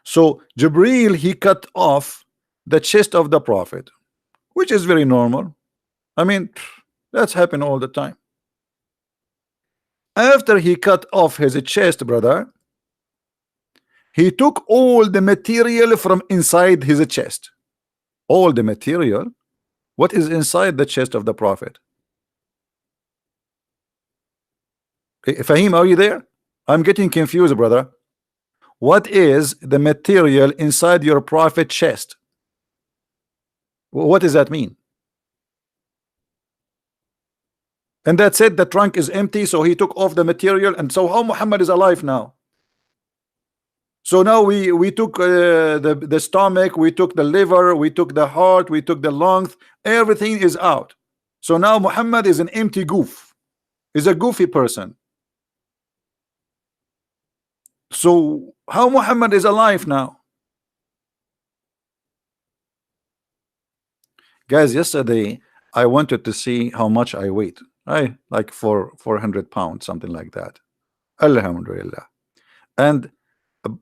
So Jibril, he cut off the chest of the Prophet, which is very normal. I mean, that's happened all the time. After he cut off his chest, brother, he took all the material from inside his chest. All the material. What is inside the chest of the Prophet? Fahim, are you there? I'm getting confused, brother. What is the material inside your Prophet chest? What does that mean? And that said, the trunk is empty, so he took off the material. And so how Muhammad is alive now? So now we took the stomach, we took the liver, we took the heart, we took the lungs, everything is out. So now Muhammad is an empty goof. He's a goofy person. So how Muhammad is alive now? Guys, yesterday I wanted to see how much I weigh. I like 400 pounds, something like that. Alhamdulillah. And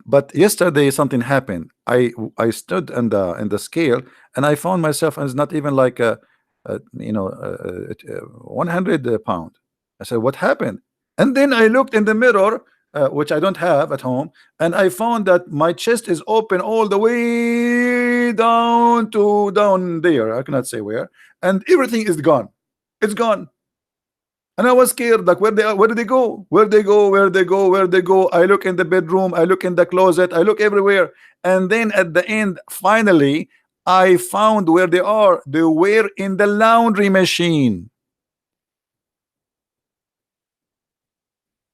but yesterday something happened. I stood in the scale and I found myself, and it's not even like a 100 pound. I said, what happened? And then I looked in the mirror, which I don't have at home, and I found that my chest is open all the way down there. I cannot say where, and everything is gone. It's gone. And I was scared, like where did they go? Where they go? Where they go? Where they go? I look in the bedroom, I look in the closet, I look everywhere. And then at the end, finally, I found where they are. They were in the laundry machine.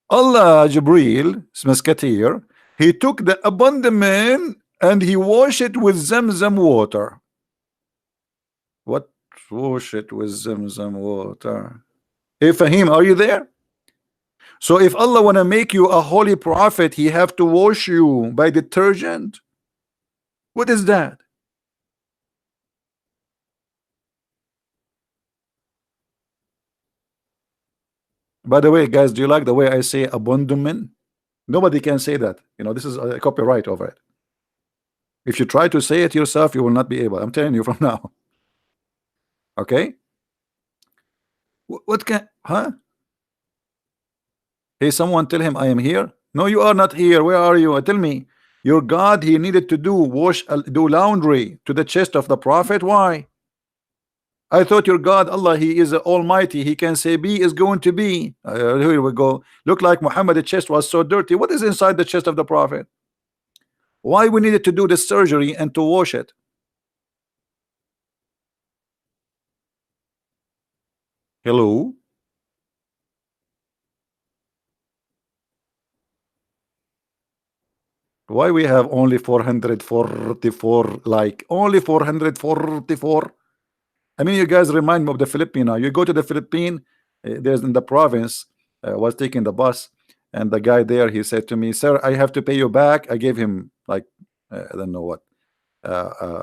Allah, Jibril, Musketeer, he took the abandonment and he washed it with Zamzam water. What? Wash it with Zamzam water. Hey Fahim, are you there? So if Allah wanna make you a holy prophet, he have to wash you by detergent. What is that? By the way, guys, do you like the way I say abandonment? Nobody can say that. You know, this is a copyright over it. If you try to say it yourself, you will not be able. I'm telling you from now. Okay? What can, huh? Hey, someone tell him I am here. No, you are not here. Where are you? Tell me. Your God, he needed to do laundry to the chest of the Prophet. Why? I thought your God, Allah, he is almighty. He can say be is going to be. Here we go. Look like Muhammad's chest was so dirty. What is inside the chest of the Prophet? Why we needed to do the surgery and to wash it? Hello? Why we have only 444, like only 444? I mean, you guys remind me of the Filipino. You go to the Philippines, there's in the province, was taking the bus, and the guy there, he said to me, sir, I have to pay you back. I gave him like I don't know what,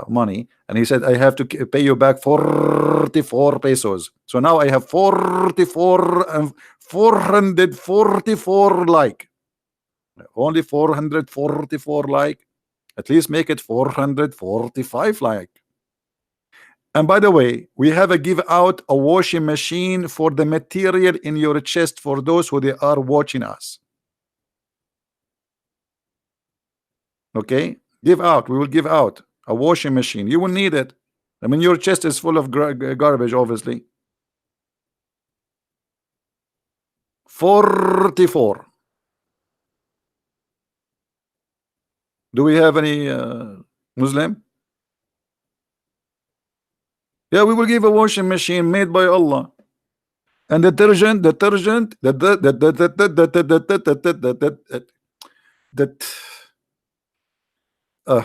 money, and he said, I have to pay you back 44 pesos. So now I have 44 and 444 like, only 444 like. At least make it 445 like. And by the way, we have a give out a washing machine for the material in your chest for those who they are watching us. Okay, give out. We will give out a washing machine. You will need it. I mean, your chest is full of garbage, obviously. 44. Do we have any Muslim? Yeah, we will give a washing machine made by Allah. And detergent, that uh,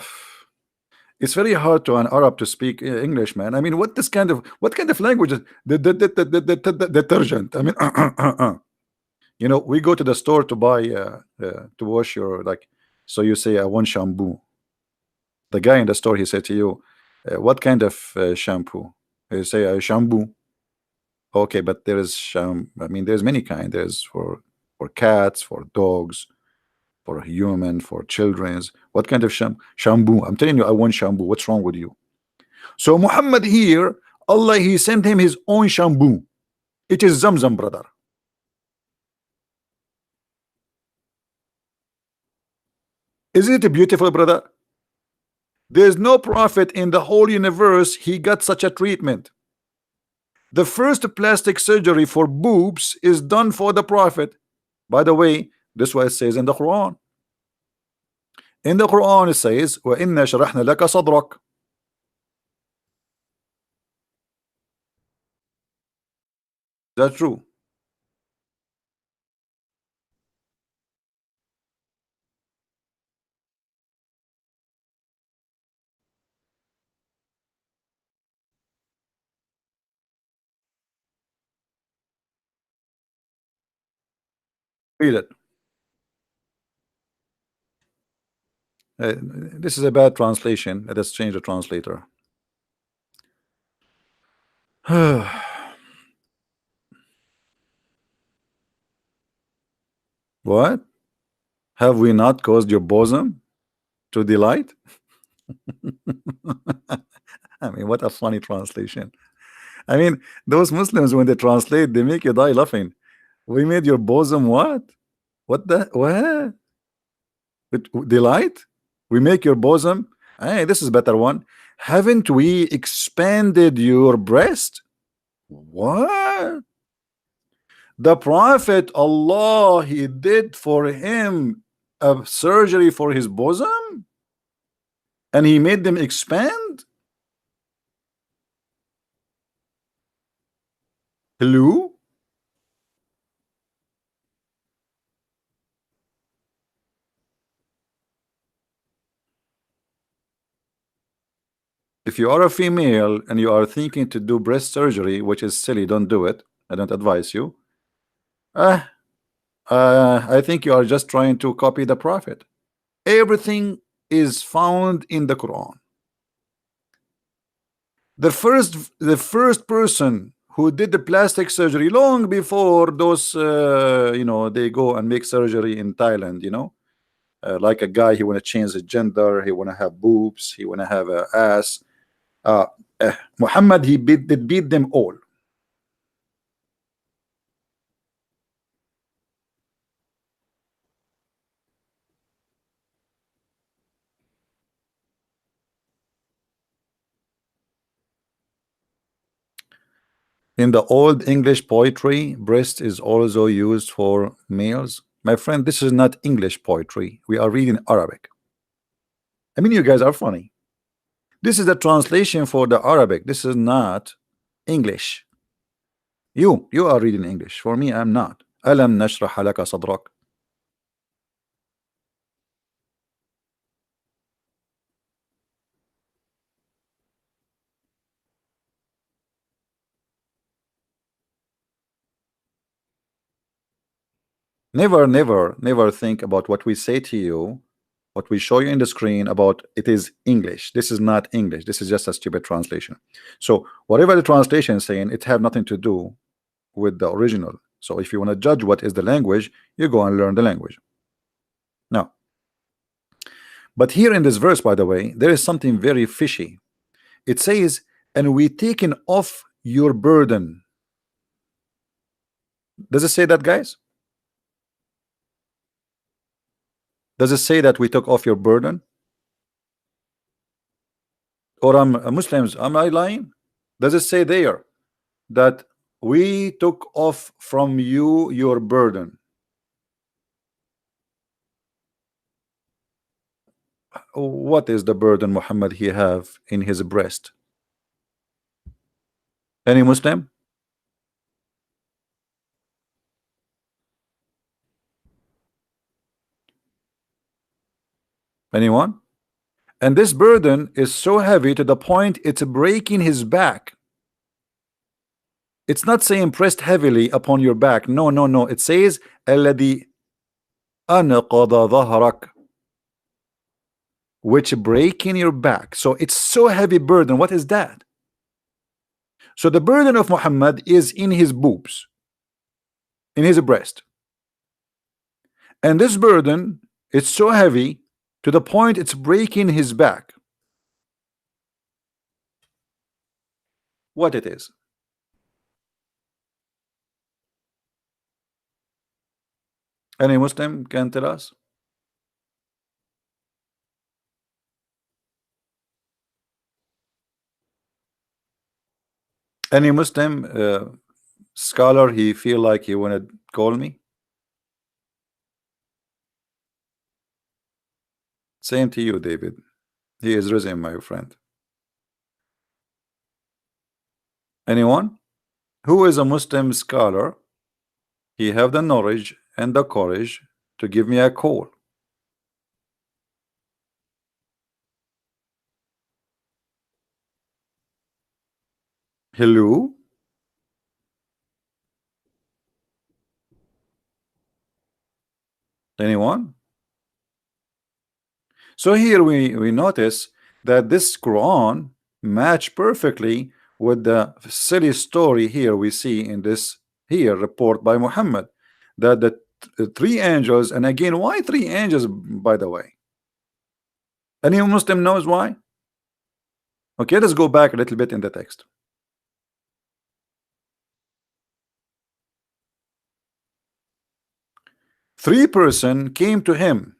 it's very hard to an Arab to speak English, man. I mean, what kind of language is detergent? I mean, you know, we go to the store to buy to wash your like. So you say I want shampoo. The guy in the store, he said to you, what kind of shampoo? You say shampoo. Okay, but there is I mean, there's many kind. There's for cats, for dogs, for human, for children's. What kind of shampoo? I'm telling you, I want shampoo. What's wrong with you? So Muhammad here, Allah, he sent him his own shampoo. It is Zamzam, brother. Isn't it beautiful, brother? There's no prophet in the whole universe he got such a treatment. The first plastic surgery for boobs is done for the prophet. By the way, this is what it says in the Quran. In the Quran it says, وَإِنَّا شَرَحْنَا لَكَ صَدْرَكَ. That's true. Read it. This is a bad translation. Let us change the translator. What? Have we not caused your bosom to delight? I mean, what a funny translation. I mean, those Muslims, when they translate, they make you die laughing. We made your bosom what? What the what? Delight? We make your bosom. Hey, this is better one. Haven't we expanded your breast? What? The Prophet, Allah, he did for him a surgery for his bosom, and he made them expand. Hello? If you are a female and you are thinking to do breast surgery, which is silly, don't do it. I don't advise you. I think you are just trying to copy the Prophet. Everything is found in the Quran. The first person who did the plastic surgery long before those, you know, they go and make surgery in Thailand, you know, like a guy, he want to change his gender, he want to have boobs, he want to have a ass. Muhammad, he beat them all. In the old English poetry, breast is also used for males. My friend, this is not English poetry. We are reading Arabic. I mean, you guys are funny. This is a translation for the Arabic. This is not English. You are reading English. For me, I'm not. Alam nashrah laka sadrak. Never think about what we say to you What we show you in the screen about it is English. This is not English. This is just a stupid translation. So whatever the translation is saying, it have nothing to do with the original. So if you want to judge what is the language, you go and learn the language. Now, but here in this verse, by the way, there is something very fishy. It says, and we taken off your burden. Does it say that, guys? Does it say that we took off your burden? Or Muslims, am I lying? Does it say there that we took off from you your burden? What is the burden Muhammad he have in his breast? Any Muslim? Anyone? And this burden is so heavy to the point it's breaking his back. It's not saying pressed heavily upon your back. No, no, no. It says الذي أنقض ظهرك, which breaking your back. So it's so heavy burden. What is that? So the burden of Muhammad is in his boobs, in his breast. And this burden is so heavy to the point it's breaking his back. What it is? Any Muslim can tell us? Any Muslim scholar he feel like he want to call me? Same to you, David. He is risen, my friend. Anyone who is a Muslim scholar, he have the knowledge and the courage to give me a call. Hello? Anyone? So here we notice that this Quran match perfectly with the silly story here we see in this here report by Muhammad, that the three angels, and again, why three angels, by the way? Any Muslim knows why? Okay, let's go back a little bit in the text. Three person came to him.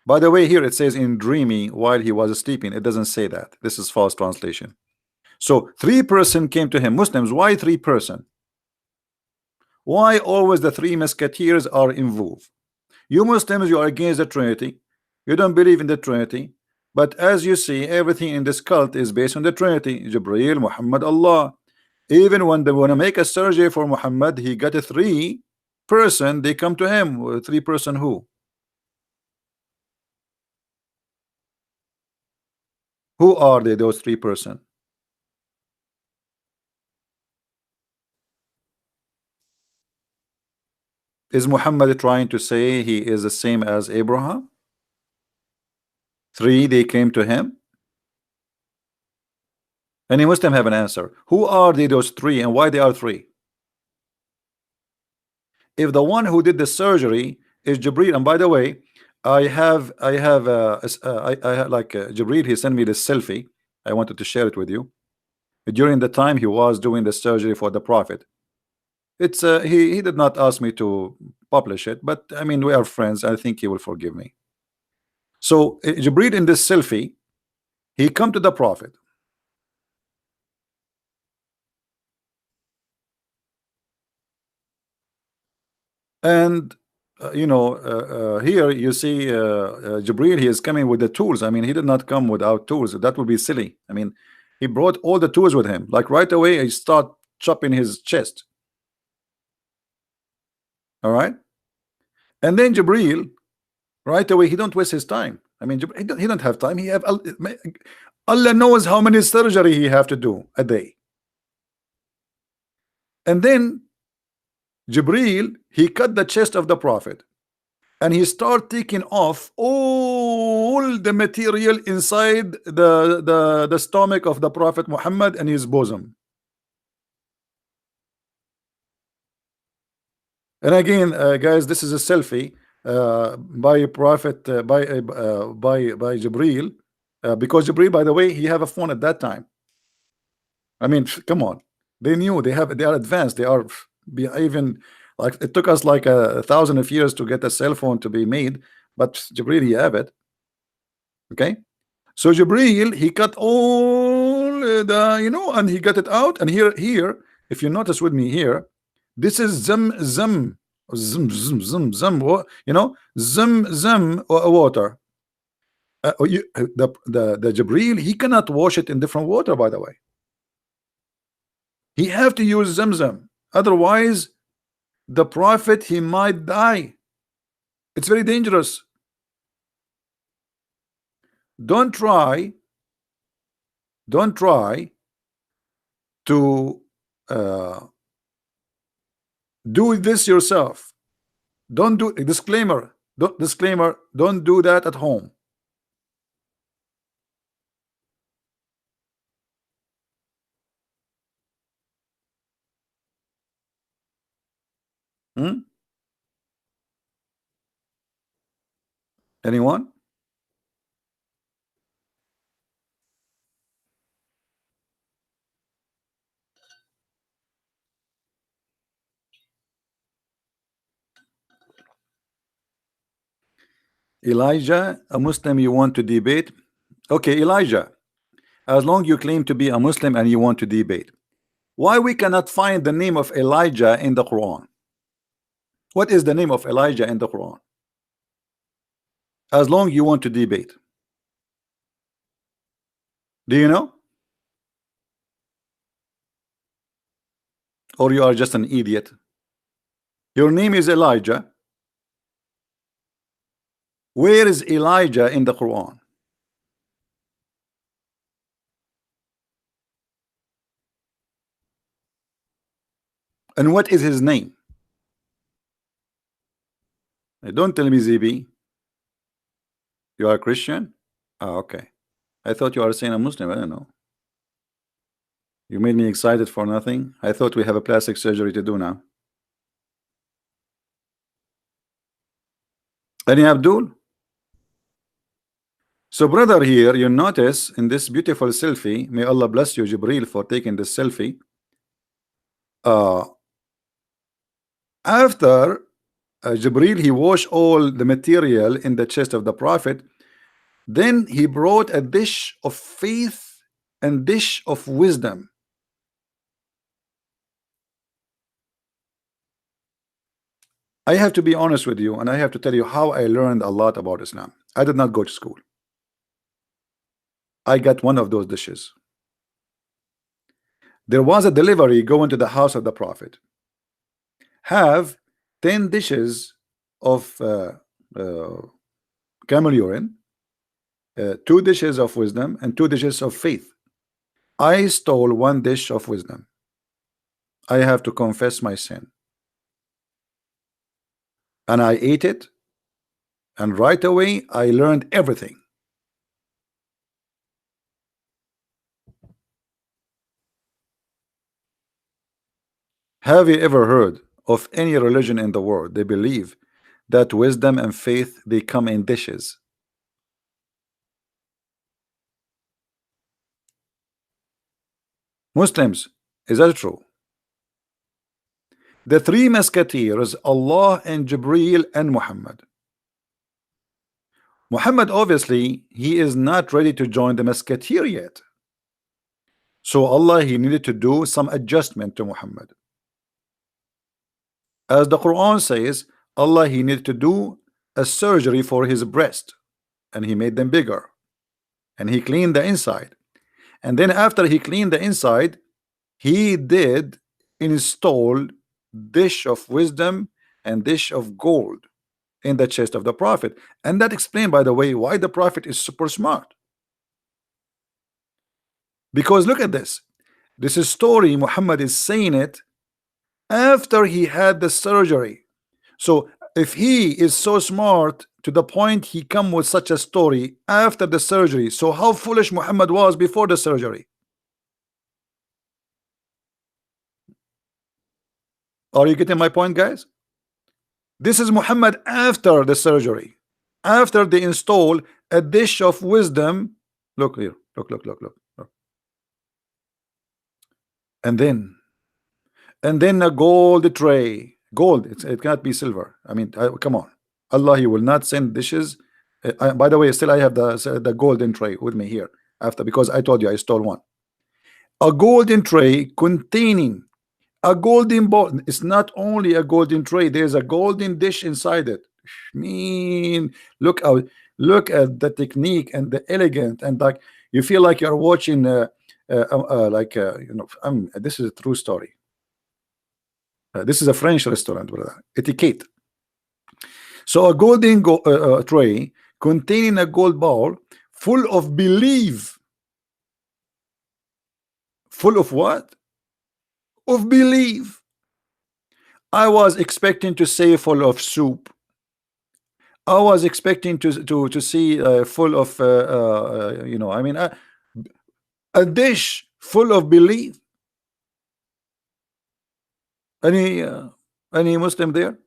By the way, here it says in dreamy while he was sleeping. It doesn't say that. This is false translation. So three person came to him. Muslims, why three person? Why always the three musketeers are involved? You Muslims, you are against the Trinity. You don't believe in the Trinity. But as you see, everything in this cult is based on the Trinity. Jibril, Muhammad, Allah. Even when they want to make a surgery for Muhammad, he got a three person. They come to him. Three person who? Who are they, those three person? Is Muhammad trying to say he is the same as Abraham? Three, they came to him. Any Muslim have an answer? Who are they, those three, and why they are three? If the one who did the surgery is Jibril, and by the way, I have like Jibril, he sent me this selfie. I wanted to share it with you. During the time he was doing the surgery for the Prophet. It's he did not ask me to publish it, but I mean, we are friends. I think he will forgive me. So Jibril in this selfie, he come to the Prophet. And here you see Jibril, he is coming with the tools. I mean, he did not come without tools. That would be silly. I mean, he brought all the tools with him. Like right away, he start chopping his chest. All right. And then Jibril, right away, he don't waste his time. I mean, he don't have time. He have Allah knows how many surgery he have to do a day. And then Jibril, he cut the chest of the Prophet. and he start taking off all the material inside the stomach of the Prophet Muhammad and his bosom. And again, guys, this is a selfie by Prophet by Jibril, because Jibril, by the way, he have a phone at that time. I mean, come on, they knew they are advanced. They are even like it took us like 1,000 of years to get a cell phone to be made, but Jibril he have it. Okay, so Jibril he cut all the and he got it out. And here, if you notice with me here, this is zam, water. The Jibril he cannot wash it in different water. By the way, he have to use Zamzam, otherwise the Prophet he might die. It's very dangerous. Don't try to do this yourself. Don't do disclaimer. Don't do that at home. Anyone? Elijah, a Muslim you want to debate? Okay, Elijah, as long you claim to be a Muslim and you want to debate, why we cannot find the name of Elijah in the Quran? What is the name of Elijah in the Quran? As long you want to debate. Do you know? Or you are just an idiot? Your name is Elijah. Where is Elijah in the Quran? And what is his name? Don't tell me ZB. You are a Christian? Oh, okay. I thought you are saying a Muslim. I don't know. You made me excited for nothing. I thought we have a plastic surgery to do now. Any Abdul? So brother, here you notice in this beautiful selfie, may Allah bless you Jibril for taking this selfie. After Jibril he washed all the material in the chest of the Prophet, then he brought a dish of faith and dish of wisdom. I have to be honest with you, and I have to tell you how I learned a lot about Islam. I did not go to school. I got one of those dishes. There was a delivery going to the house of the Prophet. Have 10 dishes of camel urine, 2 dishes of wisdom, and 2 dishes of faith. I stole 1 dish of wisdom. I have to confess my sin. And I ate it, and right away I learned everything. Have you ever heard of any religion in the world they believe that wisdom and faith they come in dishes? Muslims, is that true? The 3 Musketeers, Allah and Jibril and Muhammad. Muhammad, obviously, he is not ready to join the Musketeer yet. So Allah, he needed to do some adjustment to Muhammad. As the Quran says, Allah, he needed to do a surgery for his breast, and he made them bigger, and he cleaned the inside. And then after he cleaned the inside, he did install dish of wisdom and dish of gold in the chest of the Prophet. And that explained, by the way, why the Prophet is super smart. Because look at this. This is story Muhammad is saying it after he had the surgery. So If he is so smart to the point he come with such a story after the surgery, so how foolish Muhammad was before the surgery? Are you getting my point, guys? This is Muhammad after the surgery, after they install a dish of wisdom. Look here, look. And then a gold tray, gold. It cannot be silver. I mean, come on, Allah, He will not send dishes. By the way, still I have the golden tray with me here after, because I told you I stole one. A golden tray containing a golden bowl. It's not only a golden tray, there's a golden dish inside it. Mean, look out, look at the technique and the elegant, and like you feel like you're watching this is a true story. This is a French restaurant, brother. Etiquette. So a golden tray containing a gold bowl full of belief. Full of what? Of belief. I was expecting to say full of soup. I was expecting to see full of I mean a dish full of belief. Any Muslim there?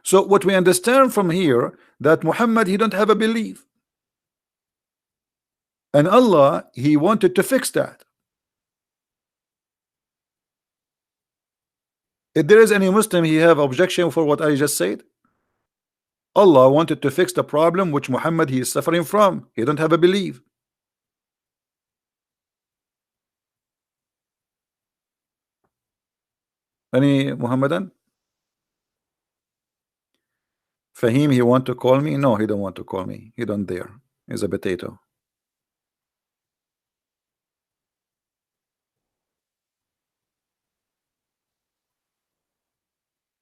So what we understand from here, that Muhammad, he don't have a belief, and Allah, He wanted to fix that. If there is any Muslim, he have objection for what I just said. Allah wanted to fix the problem which Muhammad, he is suffering from. He don't have a belief. Any Muhammadan? Fahim, he want to call me? No, he don't want to call me. He don't dare. He's a potato.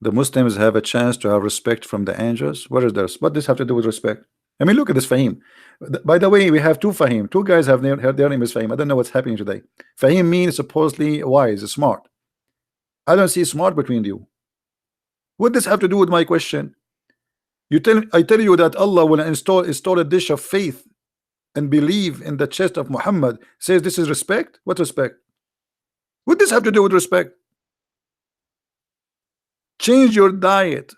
The Muslims have a chance to have respect from the angels. What is this? What does this have to do with respect? I mean, look at this Fahim. By the way, we have two Fahim. Two guys have their name is Fahim. I don't know what's happening today. Fahim means supposedly wise, smart. I don't see smart between you. What does have to do with my question? I tell you that Allah will install a dish of faith and believe in the chest of Muhammad. Says this is respect. What respect? What does have to do with respect? Change your diet.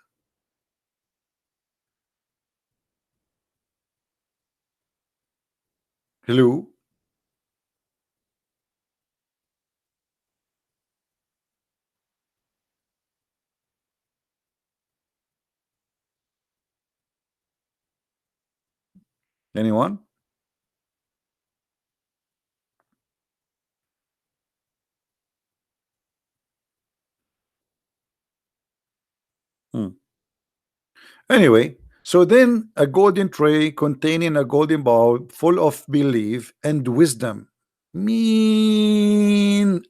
Hello. Anyone? Anyway, so then a golden tray containing a golden bowl full of belief and wisdom.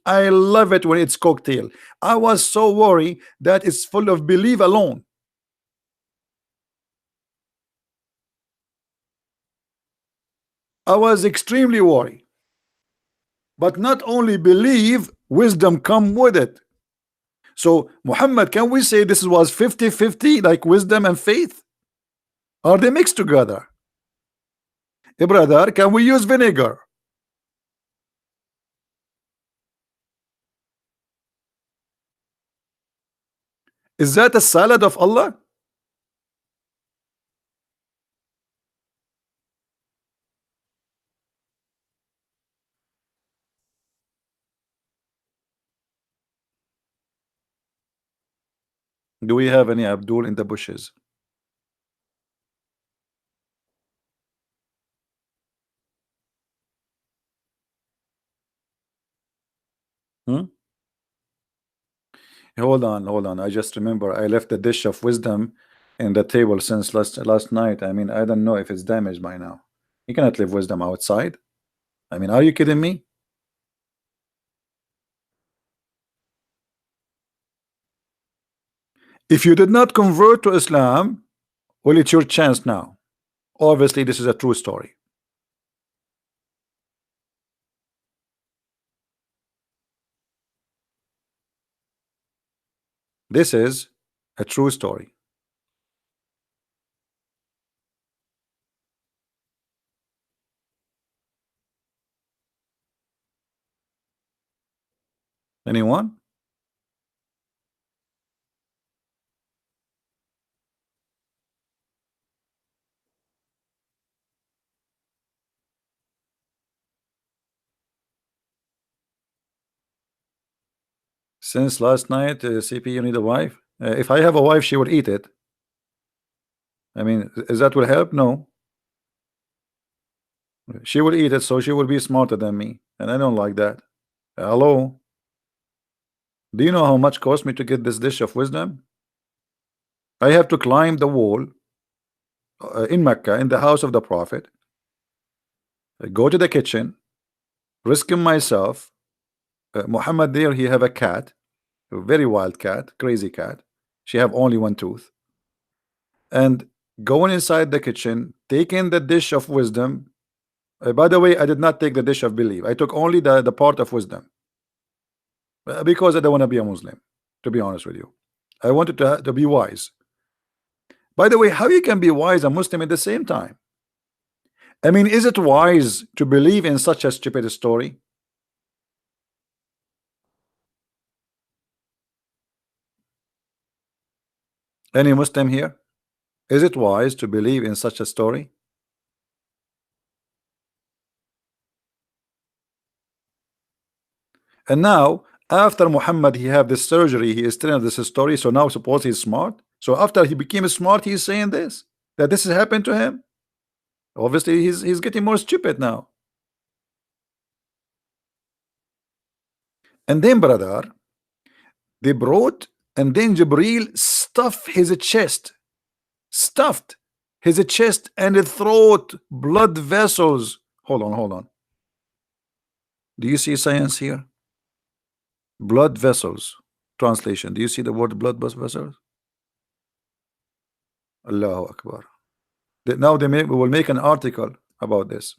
I love it when it's cocktail. I was so worried that it's full of belief alone. I was extremely worried. But not only believe, wisdom come with it. So Muhammad, can we say this was 50-50, like wisdom and faith? Are they mixed together? Brother, can we use vinegar? Is that a salad of Allah? Do we have any Abdul in the bushes? Hmm? Hold on. I just remember I left the dish of wisdom in the table since last night. I mean, I don't know if it's damaged by now. You cannot leave wisdom outside. I mean, are you kidding me? If you did not convert to Islam, well, it's your chance now. Obviously, this is a true story. This is A true story. Anyone? Since last night, CP, you need a wife? If I have a wife, she would eat it. I mean, is that will help? No. She will eat it, so she will be smarter than me. And I don't like that. Hello? Do you know how much cost me to get this dish of wisdom? I have to climb the wall in Mecca, in the house of the Prophet, go to the kitchen, risking myself. Muhammad there, he have a cat, a very wild cat, crazy cat. She have only one tooth. And going inside the kitchen, taking the dish of wisdom. By the way, I did not take the dish of belief. I took only the part of wisdom. Because I don't want to be a Muslim, to be honest with you. I wanted to be wise. By the way, how you can be wise and Muslim at the same time? I mean, is it wise to believe in such a stupid story? Any Muslim here? Is it wise to believe in such a story? And now, after Muhammad, he have this surgery, he is telling this story, so now suppose he's smart. So after he became smart, he's saying this, that this has happened to him. Obviously, he's getting more stupid now. And then, brother, they brought, and then Jibril stuffed his chest, and throat, blood vessels. Hold on. Do you see science here? Blood vessels. Translation. Do you see the word blood vessels? Allahu Akbar. Now we will make an article about this.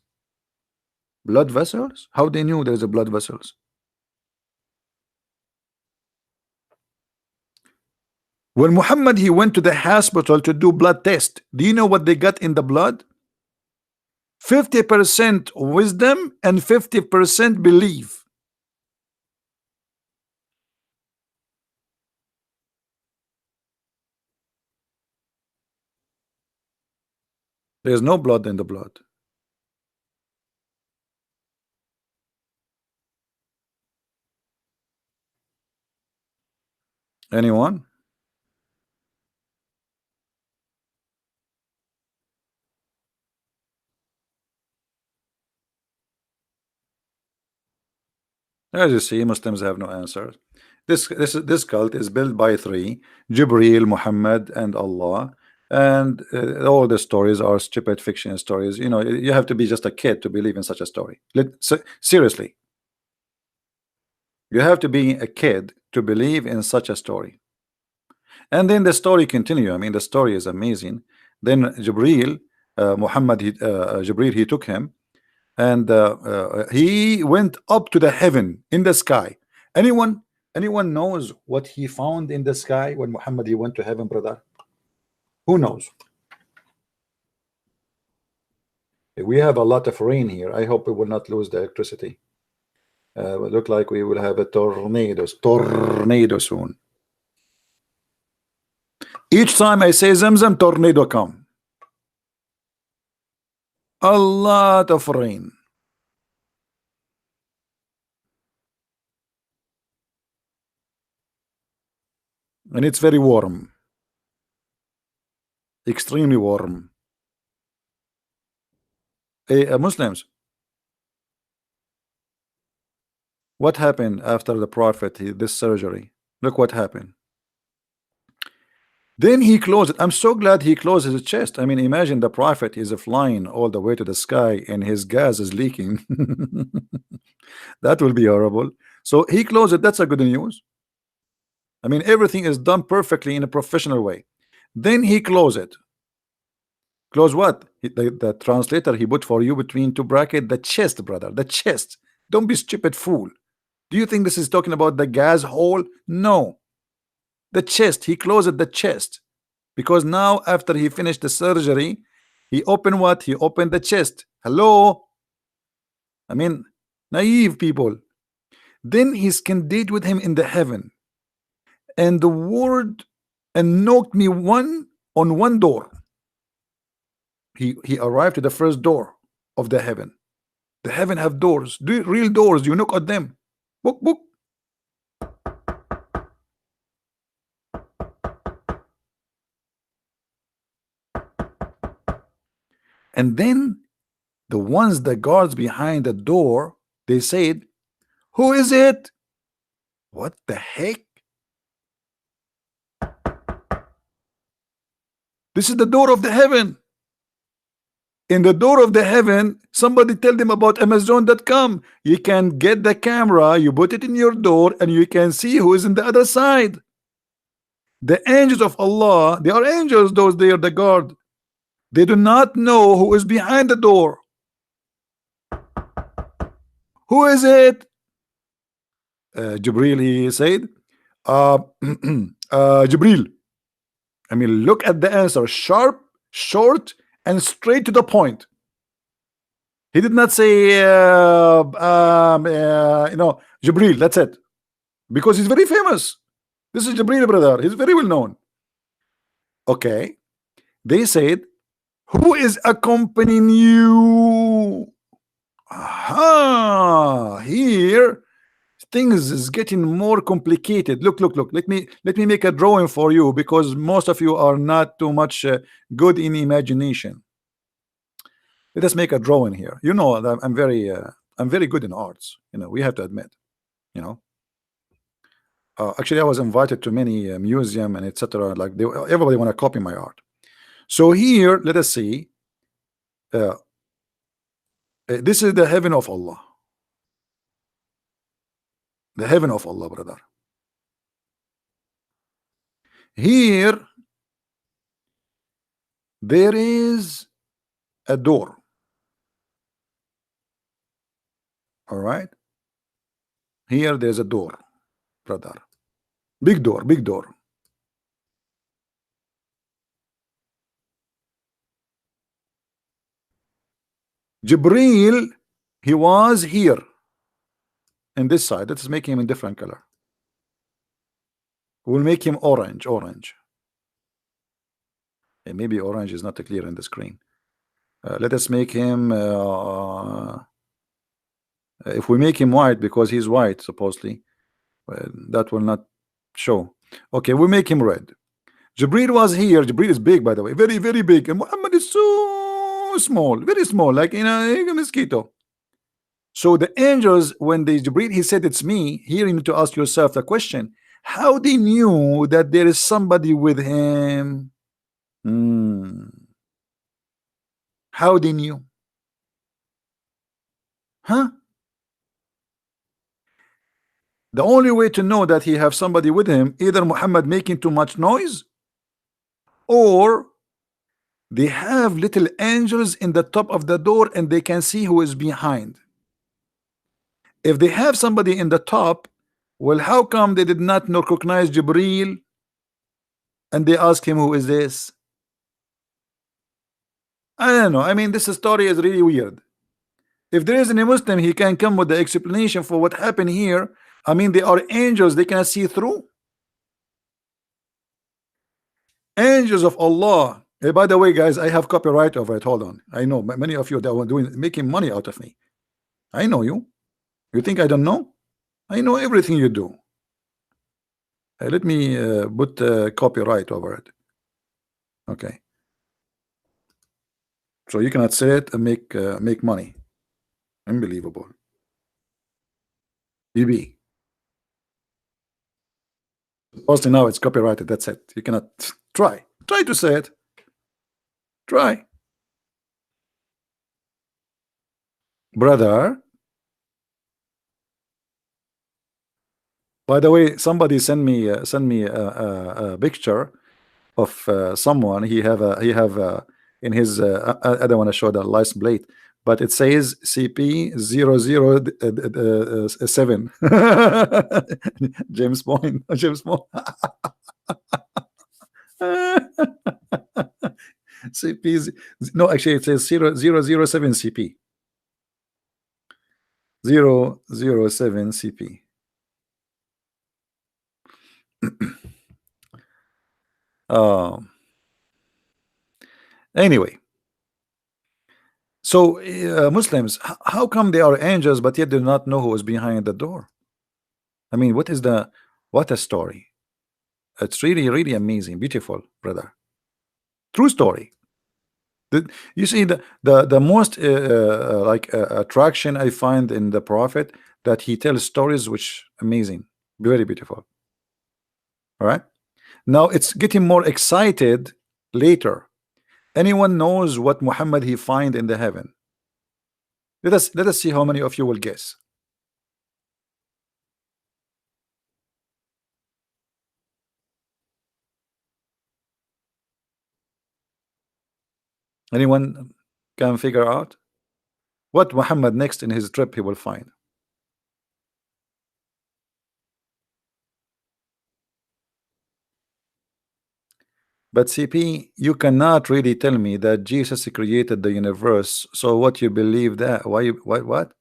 Blood vessels? How they knew there's a blood vessels? When Muhammad he went to the hospital to do blood test, do you know what they got in the blood? 50% wisdom and 50% belief. There's no blood in the blood. Anyone? As you see, Muslims have no answers. This cult is built by three: Jibril, Muhammad, and Allah. And all the stories are stupid fiction stories. You know, you have to be just a kid to believe in such a story. Seriously, you have to be a kid to believe in such a story. And then the story continue. I mean, the story is amazing. Then Jibril, Jibril, he took him, and he went up to the heaven in the sky. Anyone knows what he found in the sky when Muhammad he went to heaven, brother? Who knows? We have a lot of rain here. I hope we will not lose the electricity. It look like we will have a tornado soon. Each time I say Zamzam, tornado come. A lot of rain. And it's very warm. Extremely warm. Hey, Muslims, what happened after the Prophet, this surgery? Look what happened. Then he closed it. I'm so glad he closed his chest. I mean, imagine the Prophet is flying all the way to the sky and his gas is leaking. That will be horrible. So he closed it. That's a good news. I mean, everything is done perfectly in a professional way. Then he closed it. Close what? The translator he put for you between two brackets, the chest, brother, the chest. Don't be stupid fool. Do you think this is talking about the gas hole? No. the chest. He closed the chest because now after he finished the surgery, he opened what? He opened the chest. Hello? I mean, naive people. Then he scanded with him in the heaven, and the word and knocked me on one door. He arrived to the first door of the heaven. The heaven have doors, real doors. You knock at them. Book, book. And then the ones that guards behind the door, they said, "Who is it?" What the heck? This is the door of the heaven. In the door of the heaven, somebody tell them about Amazon.com. You can get the camera, you put it in your door, and you can see who is in the other side. The angels of Allah, they are angels, those they are the guard. They do not know who is behind the door. Who is it? Jibril, he said, Jibril. I mean, look at the answer, sharp, short, and straight to the point. He did not say, Jibril, that's it. Because he's very famous. This is Jibril, brother. He's very well known. Okay. They said, who is accompanying you? Aha! Here, things is getting more complicated. Look. Let me make a drawing for you because most of you are not too much good in imagination. Let us make a drawing here. You know that I'm very good in arts. You know, we have to admit. You know, actually, I was invited to many museum and etc. Like everybody want to copy my art. So here, let us see. This is the heaven of Allah. The heaven of Allah, brother. Here, there is a door. All right. Here, there's a door, brother. Big door, big door. Jibril, he was here in this side. Let's make him in different color. We'll make him orange. And maybe orange is not clear in the screen. Let us make him if we make him white, because he's white supposedly, that will not show. Okay, we make him red. Jibril was here. Jibril is big, by the way, very big, and Muhammad is so small, very small, like in a mosquito. So the angels, when they Jibril, he said, "It's me." Here you need to ask yourself the question: how they knew that there is somebody with him? How they knew? Huh? The only way to know that he have somebody with him, either Muhammad making too much noise, or they have little angels in the top of the door and they can see who is behind. If they have somebody in the top, well, how come they did not recognize Jibril and they ask him, who is this? I don't know. I mean, this story is really weird. If there is any Muslim, he can come with the explanation for what happened here. I mean, they are angels, they cannot see through. Angels of Allah. Hey, by the way, guys, I have copyright over it. Hold on. I know many of you that were making money out of me. I know you. You think I don't know? I know everything you do. Let me put copyright over it. Okay. So you cannot say it and make money. Unbelievable. EB. Mostly now it's copyrighted. That's it. You cannot try to say it. Try, brother. By the way, somebody send me a picture of someone. He have in his I don't want to show the license plate, but it says CP007 James Bond. CP no, actually it says 0007 CP 007 CP. Um, anyway, so Muslims, how come they are angels but yet do not know who is behind the door? I mean, what a story. It's really amazing, beautiful, brother. True story. You see the most like attraction I find in the prophet, that he tells stories which amazing, very beautiful. All right, now it's getting more excited later. Anyone knows what Muhammad he find in the heaven? Let us see how many of you will guess. Anyone can figure out what Muhammad next in his trip he will find? But CP, you cannot really tell me that Jesus created the universe. So what you believe that? Why you what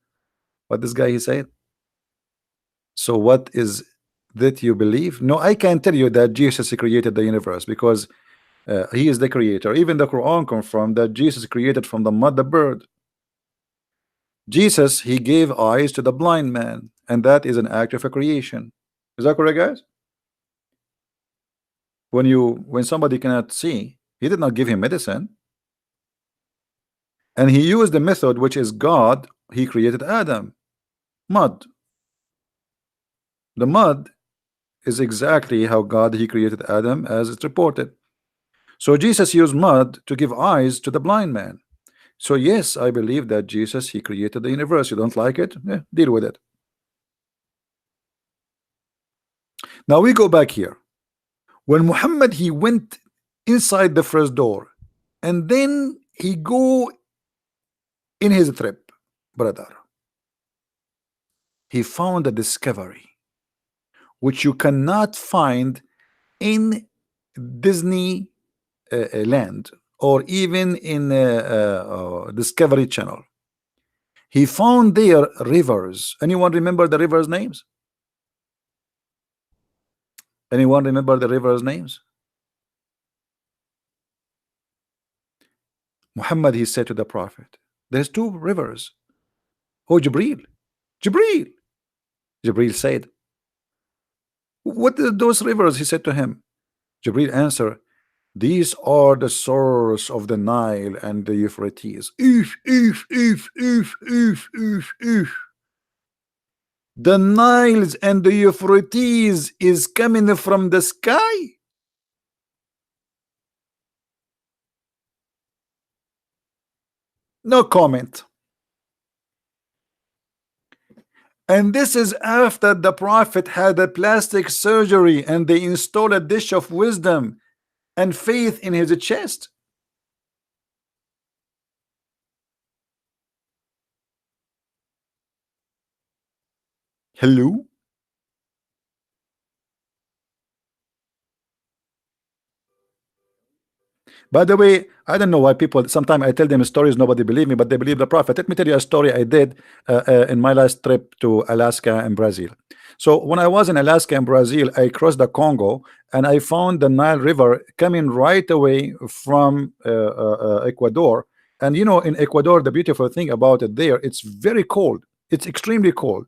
this guy he said? So what is that you believe? No, I can tell you that Jesus created the universe because he is the creator. Even the Quran confirmed that Jesus created from the mud the bird. Jesus, he gave eyes to the blind man, and that is an act of a creation. Is that correct, guys? When somebody cannot see, he did not give him medicine, and he used the method which is God. He created Adam, mud. The mud is exactly how God he created Adam, as it's reported. So Jesus used mud to give eyes to the blind man. So yes, I believe that Jesus he created the universe. You don't like it? Deal with it. Now we go back here. When Muhammad he went inside the first door, and then he go in his trip, brother, he found a discovery which you cannot find in Disney land, or even in Discovery Channel. He found there rivers. Anyone remember the rivers names? Anyone remember the rivers names? Muhammad he said to the prophet, there's two rivers. Oh, Jibril, Jibril. Jibril said, what are those rivers? He said to him. Jibril answered, these are the source of the Nile and the Euphrates. If. The Niles and the Euphrates is coming from the sky. No comment. And this is after the prophet had a plastic surgery and they installed a dish of wisdom and faith in his chest. Hello? By the way, I don't know why people, sometimes I tell them stories, nobody believe me, but they believe the prophet. Let me tell you a story I did in my last trip to Alaska and Brazil. So when I was in Alaska and Brazil, I crossed the Congo and I found the Nile River coming right away from Ecuador. And you know, in Ecuador, the beautiful thing about it there, it's very cold. It's extremely cold.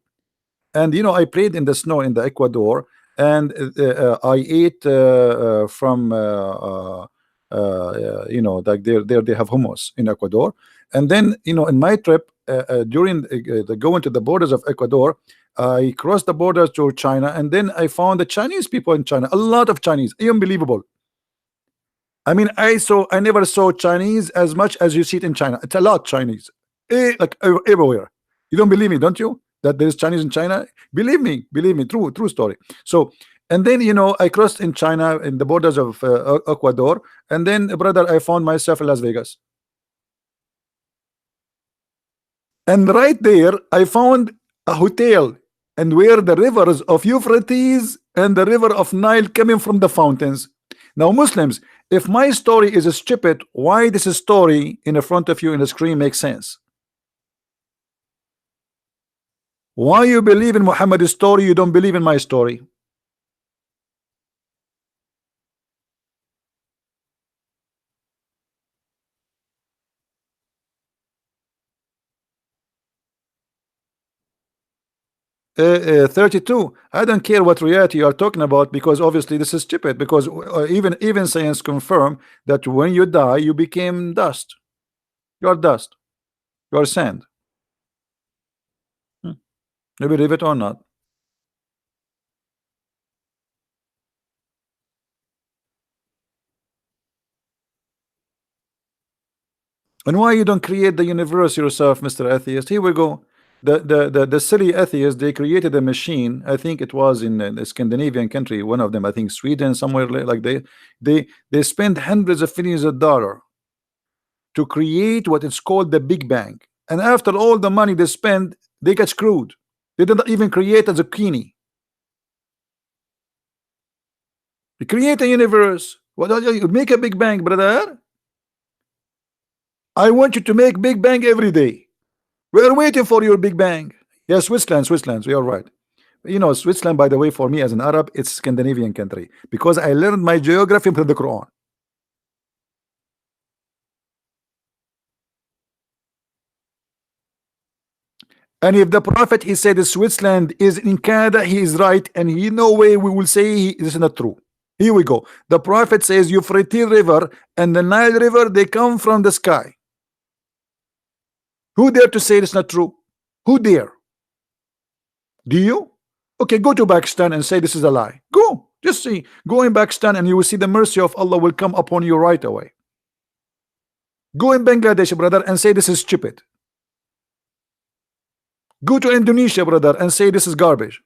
And you know, I played in the snow in the Ecuador, and I ate from you know, like there they have hummus in Ecuador. And then you know, in my trip during the going to the borders of Ecuador, I crossed the borders to China, and then I found the Chinese people in China, a lot of Chinese, unbelievable. I mean, I never saw Chinese as much as you see it in China. It's a lot Chinese, like everywhere. You don't believe me, don't you? That there's Chinese in China? Believe me, true story. So, and then you know, I crossed in China in the borders of Ecuador, and then brother, I found myself in Las Vegas. And right there, I found a hotel and where the rivers of Euphrates and the river of Nile coming from the fountains. Now, Muslims, if my story is stupid, why this story in front of you in the screen makes sense? Why you believe in Muhammad's story, you don't believe in my story? 32. I don't care what reality you are talking about, because obviously this is stupid, because even science confirm that when you die you became dust. You are dust. You are sand. Hmm. You believe it or not? And why you don't create the universe yourself, Mr. Atheist? Here we go. The silly atheists, they created a machine. I think it was in a Scandinavian country, one of them, I think Sweden, somewhere like they spend hundreds of millions of dollars to create what is called the Big Bang. And after all the money they spend, they get screwed. They didn't even create a zucchini. They create a universe. What are you make a Big Bang, brother? I want you to make Big Bang every day. We are waiting for your Big Bang. Yes, Switzerland. We are right. You know, Switzerland, by the way, for me as an Arab, it's Scandinavian country, because I learned my geography from the Quran. And if the prophet he said Switzerland is in Canada, he is right, and he no way we will say this is not true. Here we go. The prophet says Euphrates River and the Nile River, they come from the sky. Who dare to say it's not true? Who dare? Do you? Okay, go to Pakistan and say this is a lie. Go, just see. Go in Pakistan and you will see the mercy of Allah will come upon you right away. Go in Bangladesh, brother, and say this is stupid. Go to Indonesia, brother, and say this is garbage.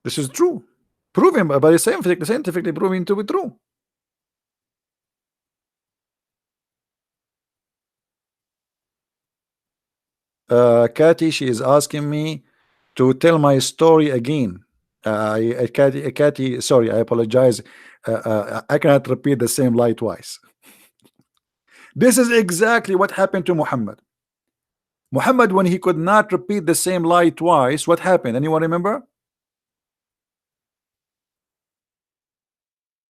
This is true. Proven by scientifically proven to be true. Kathy, she is asking me to tell my story again. Kathy, sorry, I apologize. I cannot repeat the same lie twice. This is exactly what happened to Muhammad. Muhammad, when he could not repeat the same lie twice, what happened? Anyone remember?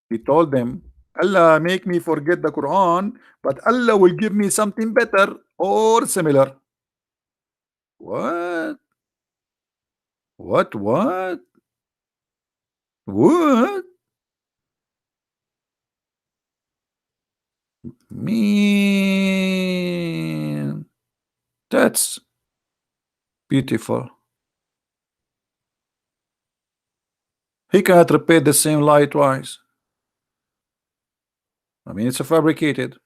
He told them, Allah make me forget the Quran, but Allah will give me something better or similar. What? What? What? What? Man, that's beautiful. He cannot repeat the same lie twice. I mean, it's a fabricated.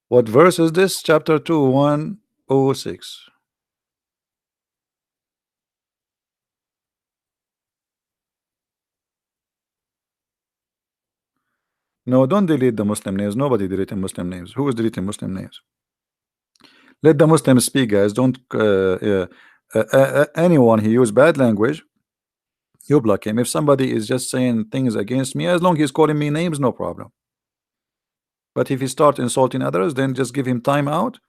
What verse is this? Chapter 2, 106. No, don't delete the Muslim names. Nobody deleting Muslim names. Who is deleting Muslim names? Let the Muslims speak, guys. Don't anyone who use bad language, you block him. If somebody is just saying things against me, as long as he's calling me names, no problem. But if he start insulting others, then just give him time out.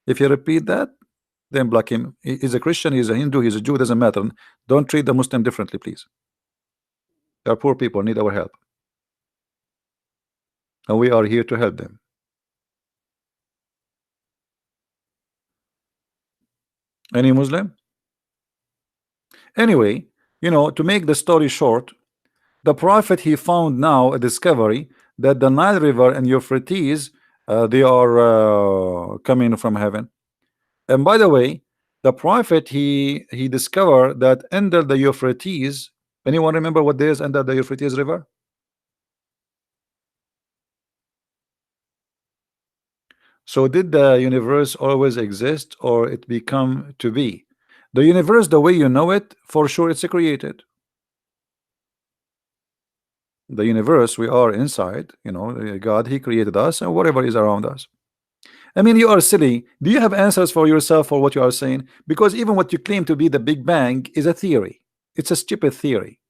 If he repeat that, then block him. He's a Christian, he's a Hindu, he's a Jew, doesn't matter. Don't treat the Muslim differently, please. They are poor people, need our help, and we are here to help them. Any Muslim? Anyway, you know, to make the story short, the prophet he found now a discovery that the Nile River and Euphrates, they are coming from heaven. And by the way, the prophet he discovered that under the Euphrates, anyone remember what there is under the Euphrates River? So did the universe always exist, or it become to be? The universe, the way you know it, for sure it's created. The universe, we are inside, you know, God, he created us and whatever is around us. I mean, you are silly. Do you have answers for yourself for what you are saying? Because even what you claim to be the Big Bang is a theory. It's a stupid theory.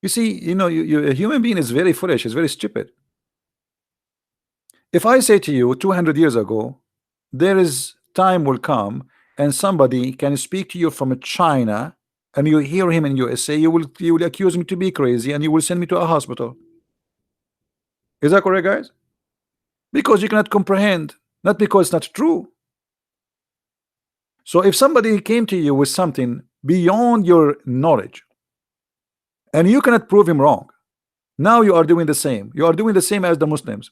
You see, you know, a human being is very foolish, is very stupid. If I say to you 200 years ago, there is time will come and somebody can speak to you from China and you hear him in USA, you will accuse me to be crazy and you will send me to a hospital. Is that correct, guys? Because you cannot comprehend, not because it's not true. So if somebody came to you with something beyond your knowledge and you cannot prove him wrong, now you are doing the same. You are doing the same as the Muslims.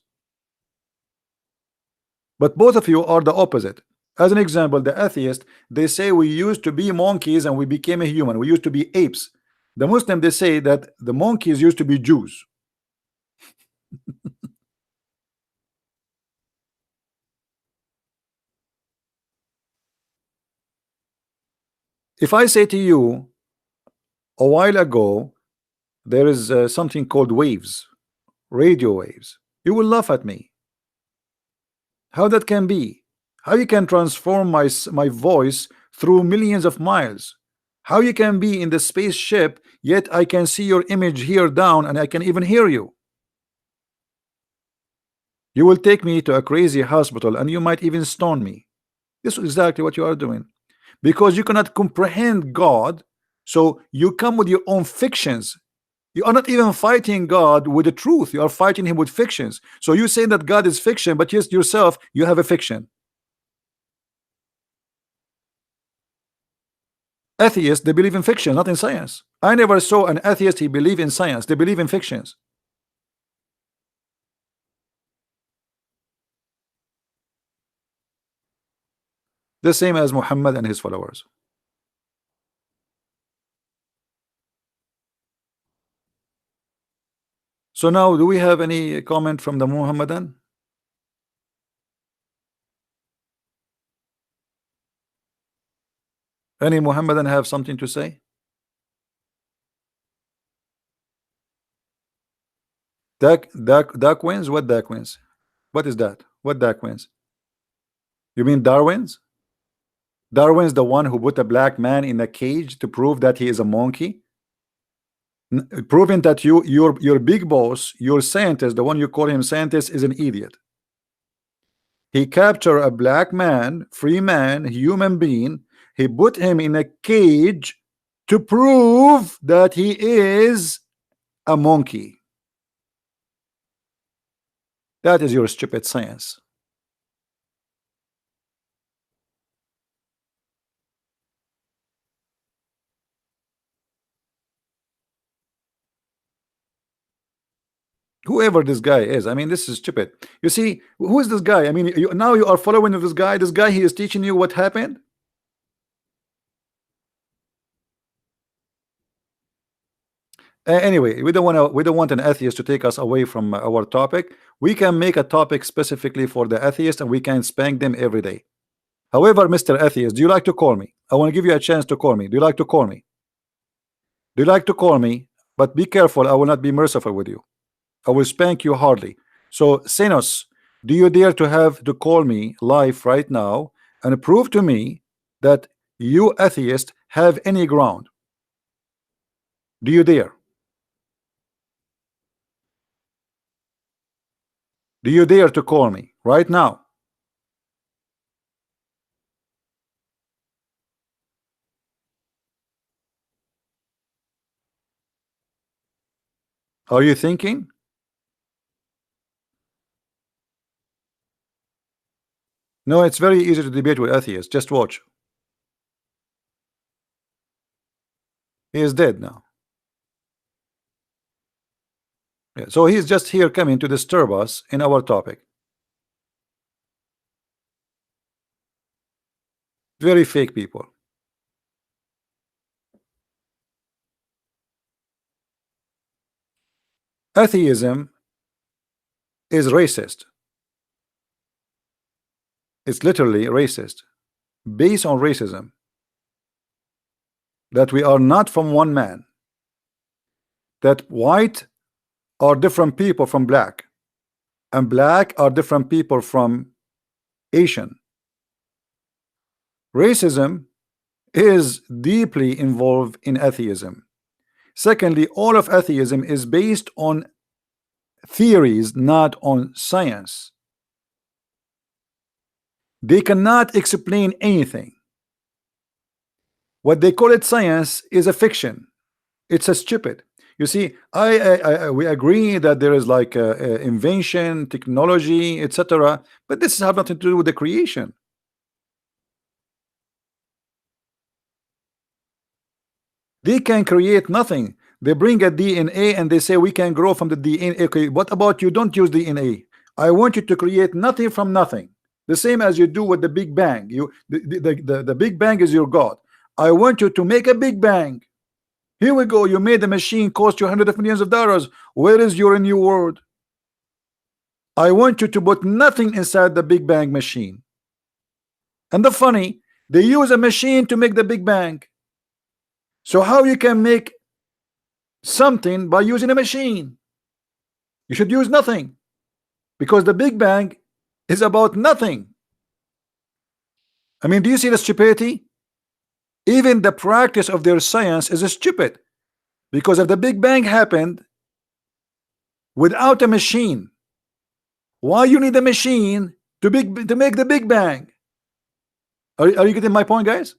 But both of you are the opposite. As an example, the atheist, they say we used to be monkeys and we became a human. We used to be apes. The Muslim, they say that the monkeys used to be Jews. If I say to you a while ago, there is something called waves, radio waves, you will laugh at me. How that can be? How you can transform my voice through millions of miles? How you can be in the spaceship yet I can see your image here down and I can even hear you? You will take me to a crazy hospital and you might even stone me. This is exactly what you are doing because you cannot comprehend God, so you come with your own fictions. You are not even fighting God with the truth, you are fighting him with fictions. So you say that God is fiction, but just yourself you have a fiction. Atheists, they believe in fiction, not in science. I never saw an atheist he believe in science. They believe in fictions. The same as Muhammad and his followers. So now, do we have any comment from the Muhammadan? Any Muhammadan have something to say? Darwins? What Darwins? What is that? What Darwins? You mean Darwin's? Darwin's the one who put a black man in a cage to prove that he is a monkey? Proving that your big boss, your scientist, the one you call him scientist, is an idiot. He captured a black man, free man, human being. He put him in a cage to prove that he is a monkey. That is your stupid science. Whoever this guy is, I mean, this is stupid. You see, who is this guy? I mean, now you are following this guy. This guy, he is teaching you what happened. Anyway, we don't want an atheist to take us away from our topic. We can make a topic specifically for the atheist and we can spank them every day. However, Mr. Atheist, do you like to call me? I want to give you a chance to call me. Do you like to call me? Do you like to call me? But be careful, I will not be merciful with you. I will spank you hardly. So, Senos, do you dare to have to call me live right now and prove to me that you atheist have any ground? Do you dare? Do you dare to call me right now? Are you thinking? No, it's very easy to debate with atheists. Just watch. He is dead now. Yeah, so he's just here coming to disturb us in our topic. Very fake people. Atheism is racist. It's literally racist, based on racism, that we are not from one man. that white are different people from black, and black are different people from Asian. Racism is deeply involved in atheism. Secondly, all of atheism is based on theories, not on science. They cannot explain anything. What they call it science is a fiction. It's a stupid. You see, we agree that there is like invention, technology, etc. But this has nothing to do with the creation. They can create nothing. They bring a DNA and they say we can grow from the DNA. Okay, what about you don't use DNA? I want you to create nothing from nothing. The same as you do with the Big Bang. The Big Bang is your God. I want you to make a Big Bang. Here we go. You made the machine, cost you hundreds of millions of dollars. Where is your new world? I want you to put nothing inside the Big Bang machine. And the funny, they use a machine to make the Big Bang. So how you can make something by using a machine? You should use nothing, because the Big Bang is about nothing. I mean, do you see the stupidity? Even the practice of their science is stupid, because if the Big Bang happened without a machine, why you need a machine to make the Big Bang? Are you getting my point, guys?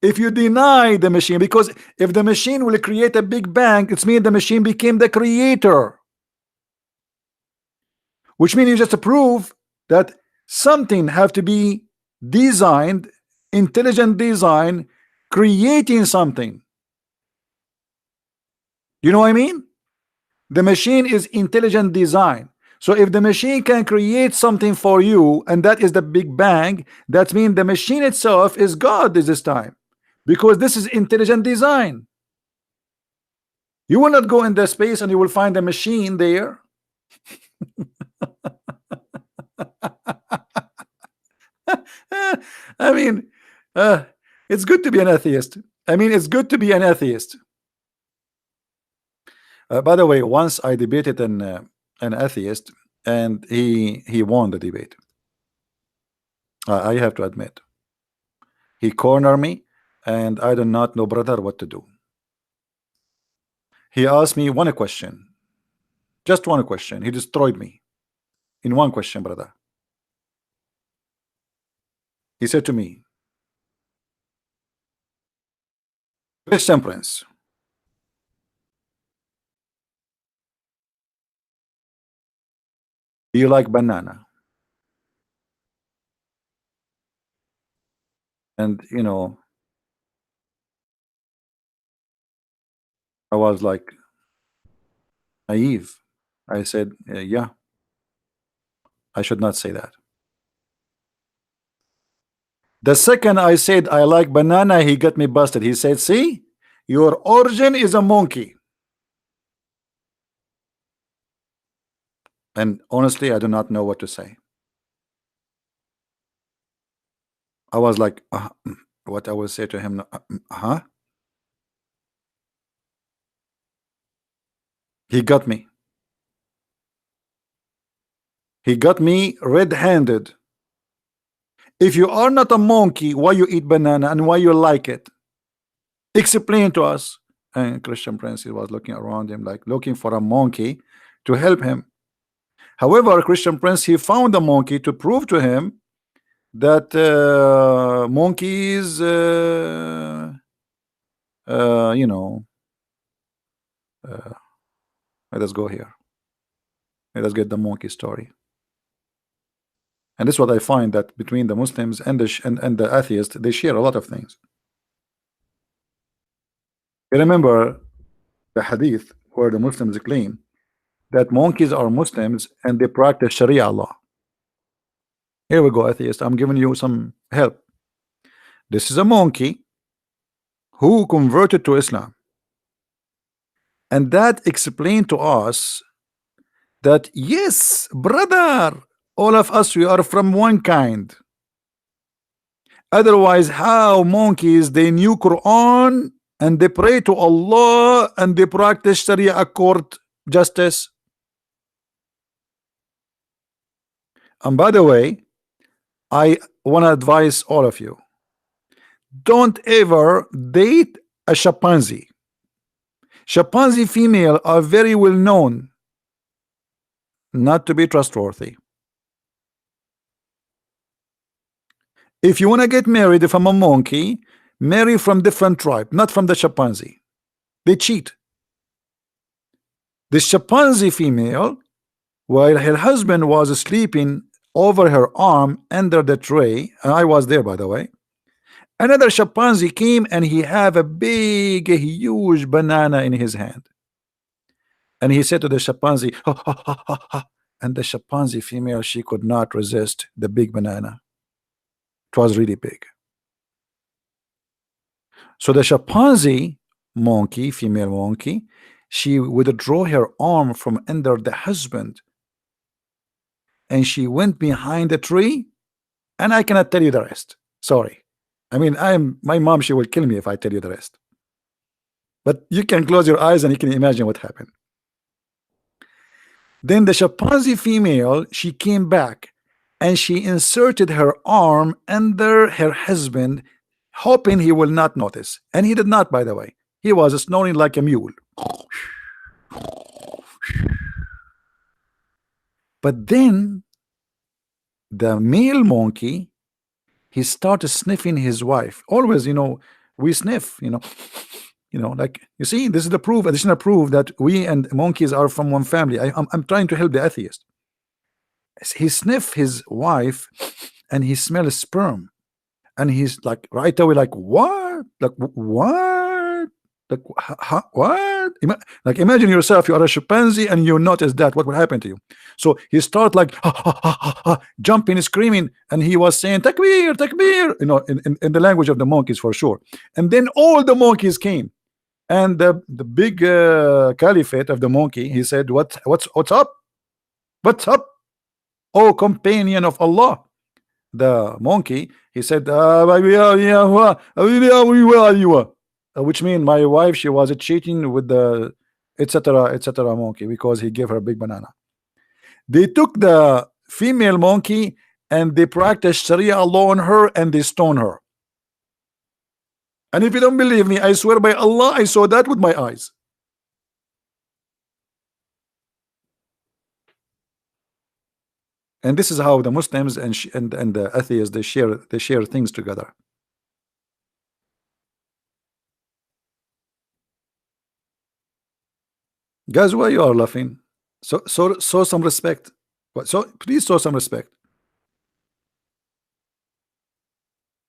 If you deny the machine, because if the machine will create a Big Bang, it means the machine became the creator, which means you just prove that something have to be designed, intelligent design, creating something. You know what I mean? The machine is intelligent design. So if the machine can create something for you, and that is the Big Bang, that means the machine itself is God this time, because this is intelligent design. You will not go in the space and you will find a machine there. I mean, it's good to be an atheist. I mean, it's good to be an atheist. By the way, once I debated an atheist, and he won the debate. I have to admit, he cornered me, and I do not know, brother, what to do. He asked me one question, just one question. He destroyed me in one question, brother. He said to me, Christian Prince, do you like banana? And you know, I was like naive. I said, yeah, I should not say that. The second I said I like banana, he got me busted. He said, see, your origin is a monkey. And honestly, I do not know what to say. I was like, what I will say to him, huh? He got me. He got me red-handed. If you are not a monkey, why you eat banana and why you like it? Explain to us. And Christian Prince, he was looking around him like looking for a monkey to help him. However, Christian Prince, he found a monkey to prove to him that monkeys, you know, let us go here. Let us get the monkey story. And this is what I find, that between the Muslims and the atheists, they share a lot of things. You remember the hadith where the Muslims claim that monkeys are Muslims and they practice Sharia law. Here we go, atheist. I'm giving you some help. This is a monkey who converted to Islam. And that explained to us that, yes, brother, all of us, we are from one kind. Otherwise, how monkeys they knew Quran and they pray to Allah and they practice Sharia court justice? And by the way, I want to advise all of you, don't ever date a chimpanzee. Chimpanzee female are very well known not to be trustworthy. If you want to get married from a monkey, marry from different tribe, not from the chimpanzee. They cheat. The chimpanzee female, while her husband was sleeping over her arm under the tray, and I was there by the way, another chimpanzee came and he have a big, a huge banana in his hand. And he said to the chimpanzee, ha, ha, ha, ha, ha. And the chimpanzee female, she could not resist the big banana. It was really big. So the chimpanzee monkey, female monkey, she would draw her arm from under the husband and she went behind the tree, and I cannot tell you the rest. Sorry. I mean, my mom, she will kill me if I tell you the rest. But you can close your eyes and you can imagine what happened. Then the chimpanzee female, she came back and she inserted her arm under her husband, hoping he will not notice. And he did not, by the way. He was snoring like a mule. But then the male monkey, he started sniffing his wife. Always, you know, we sniff, you know, like, you see, this is the proof, additional proof that we and monkeys are from one family. I'm trying to help the atheist. He sniffed his wife and he smelled sperm. And he's like, right away, like, what? Like, what? Like, what? Like, imagine yourself, you are a chimpanzee and you notice that. What will happen to you? So he started like jumping, screaming, and he was saying, takbir, takbir, you know, in the language of the monkeys for sure. And then all the monkeys came. And the big caliphate of the monkey, he said, what's up? What's up? Oh, companion of Allah. The monkey, he said, which means my wife, she was cheating with the etc. monkey because he gave her a big banana. They took the female monkey and they practiced Sharia law on her and they stoned her. And if you don't believe me, I swear by Allah, I saw that with my eyes. And this is how the Muslims and the atheists they share things together. Guys, why you are laughing? So some respect. So please show some respect.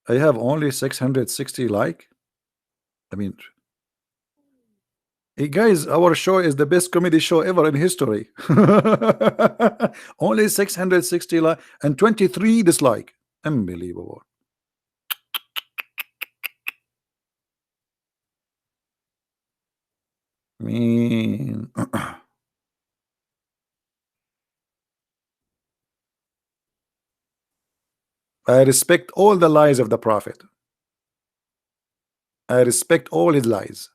I have only 660 like. I mean, hey guys, our show is the best comedy show ever in history. Only 660 like and 23 dislike. Unbelievable. I mean, I respect all the lies of the prophet. I respect all his lies.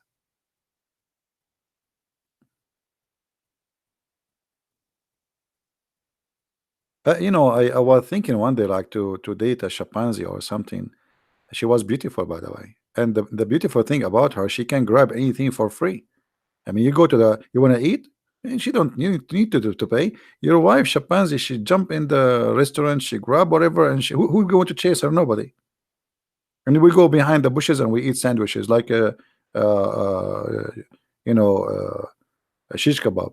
You know, I was thinking one day like to date a chimpanzee or something. She was beautiful, by the way. And the beautiful thing about her, she can grab anything for free. I mean, you go to you want to eat, and she don't need to pay. Your wife, chimpanzee, she jump in the restaurant, she grab whatever, and who's going to chase her? Nobody. And we go behind the bushes and we eat sandwiches like you know, a shish kebab,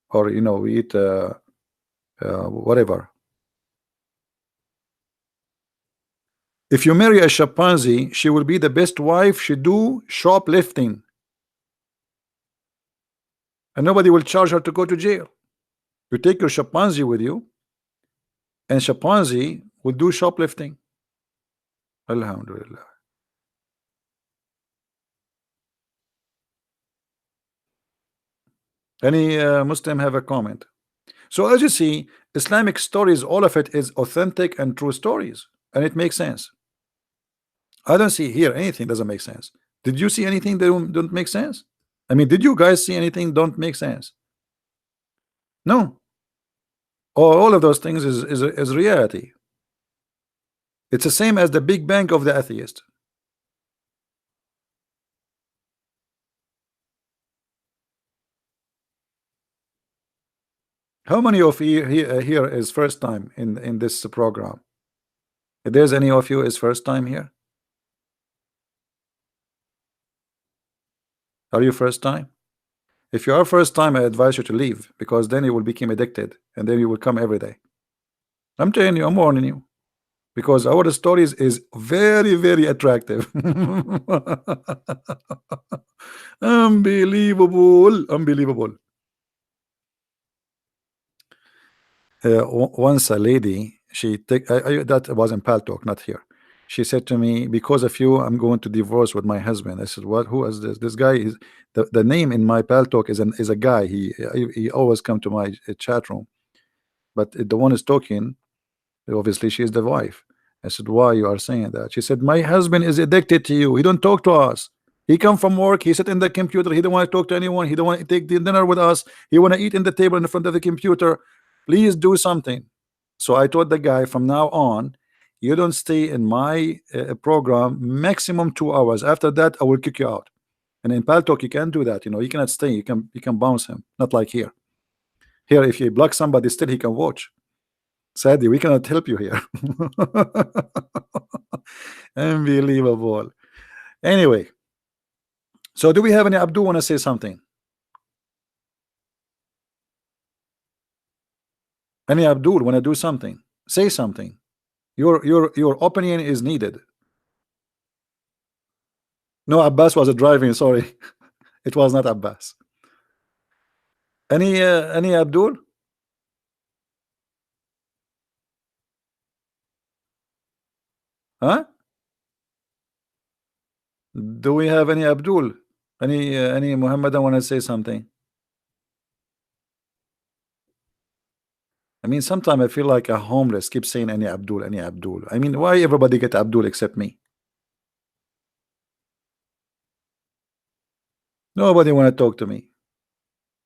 or you know, we eat whatever. If you marry a chimpanzee, she will be the best wife. She do shoplifting, and nobody will charge her to go to jail. You take your chimpanzee with you, and chimpanzee will do shoplifting. Alhamdulillah. Any Muslim have a comment? So as you see, Islamic stories, all of it is authentic and true stories, and it makes sense. I don't see here anything doesn't make sense. Did you see anything that don't make sense? I mean, did you guys see anything don't make sense? No. All of those things is reality. It's the same as the Big Bang of the atheist. How many of you here is first time in this program? If there's any of you is first time here, are you first time? If you are first time, I advise you to leave, because then you will become addicted and then you will come every day. I'm telling you, I'm warning you, because our stories is very, very attractive. Unbelievable, unbelievable. Once a lady, she take that was in Pal Talk, not here. She said to me, because of you, I'm going to divorce with my husband. I said, what? Who is this? This guy is the name in my Pal Talk is a guy. He always come to my chat room, but the one is talking. Obviously, she is the wife. I said, why you are saying that? She said, my husband is addicted to you. He don't talk to us. He come from work. He sit in the computer. He don't want to talk to anyone. He don't want to take the dinner with us. He want to eat in the table in front of the computer. Please do something. So I told the guy, from now on, you don't stay in my program maximum 2 hours. After that, I will kick you out. And in Pal Talk, you can't do that. You know, you cannot stay. You can bounce him. Not like here. Here, if you block somebody, still he can watch. Sadly, we cannot help you here. Unbelievable. Anyway, so do we have any Abdul want to say something? Any Abdul want to do something? Say something. Your opinion is needed. No, Abbas was driving. Sorry, it was not Abbas. Any Abdul? Huh? Do we have any Abdul? Any Muhammadan want to say something? I mean, sometimes I feel like a homeless keep saying any Abdul, any Abdul. I mean, why everybody get Abdul except me? Nobody want to talk to me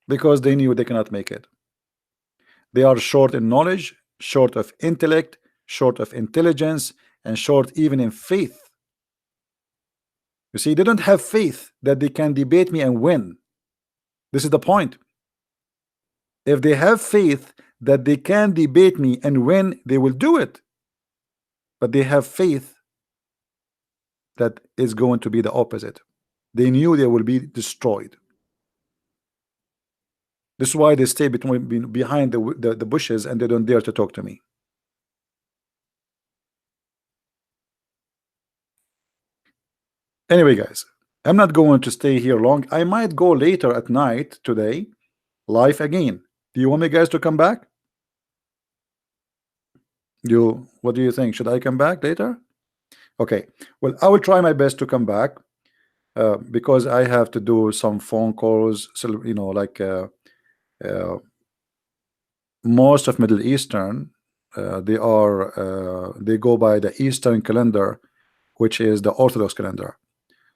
because they knew they cannot make it. They are short in knowledge, short of intellect, short of intelligence, and short even in faith. You see, they don't have faith that they can debate me and win. This is the point. If they have faith that they can debate me and win, they will do it. But they have faith that is going to be the opposite. They knew they will be destroyed. This is why they stay behind the bushes and they don't dare to talk to me. Anyway, guys, I'm not going to stay here long. I might go later at night today, live again. Do you want me guys to come back? What do you think? Should I come back later? Okay. Well, I will try my best to come back because I have to do some phone calls. So, you know, like most of Middle Eastern, they go by the Eastern calendar, which is the Orthodox calendar.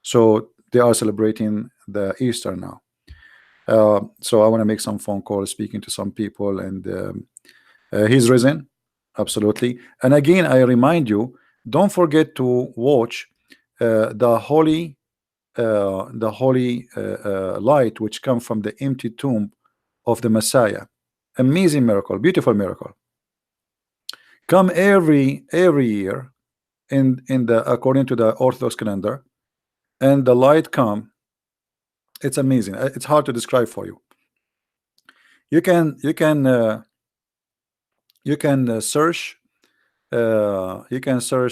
So they are celebrating the Easter now. So I want to make some phone calls, speaking to some people, and he's risen, absolutely. And again, I remind you, don't forget to watch the holy light which come from the empty tomb of the Messiah. Amazing miracle, beautiful miracle. Come every year in the according to the Orthodox calendar, and the light come. It's amazing. It's hard to describe for you. You can search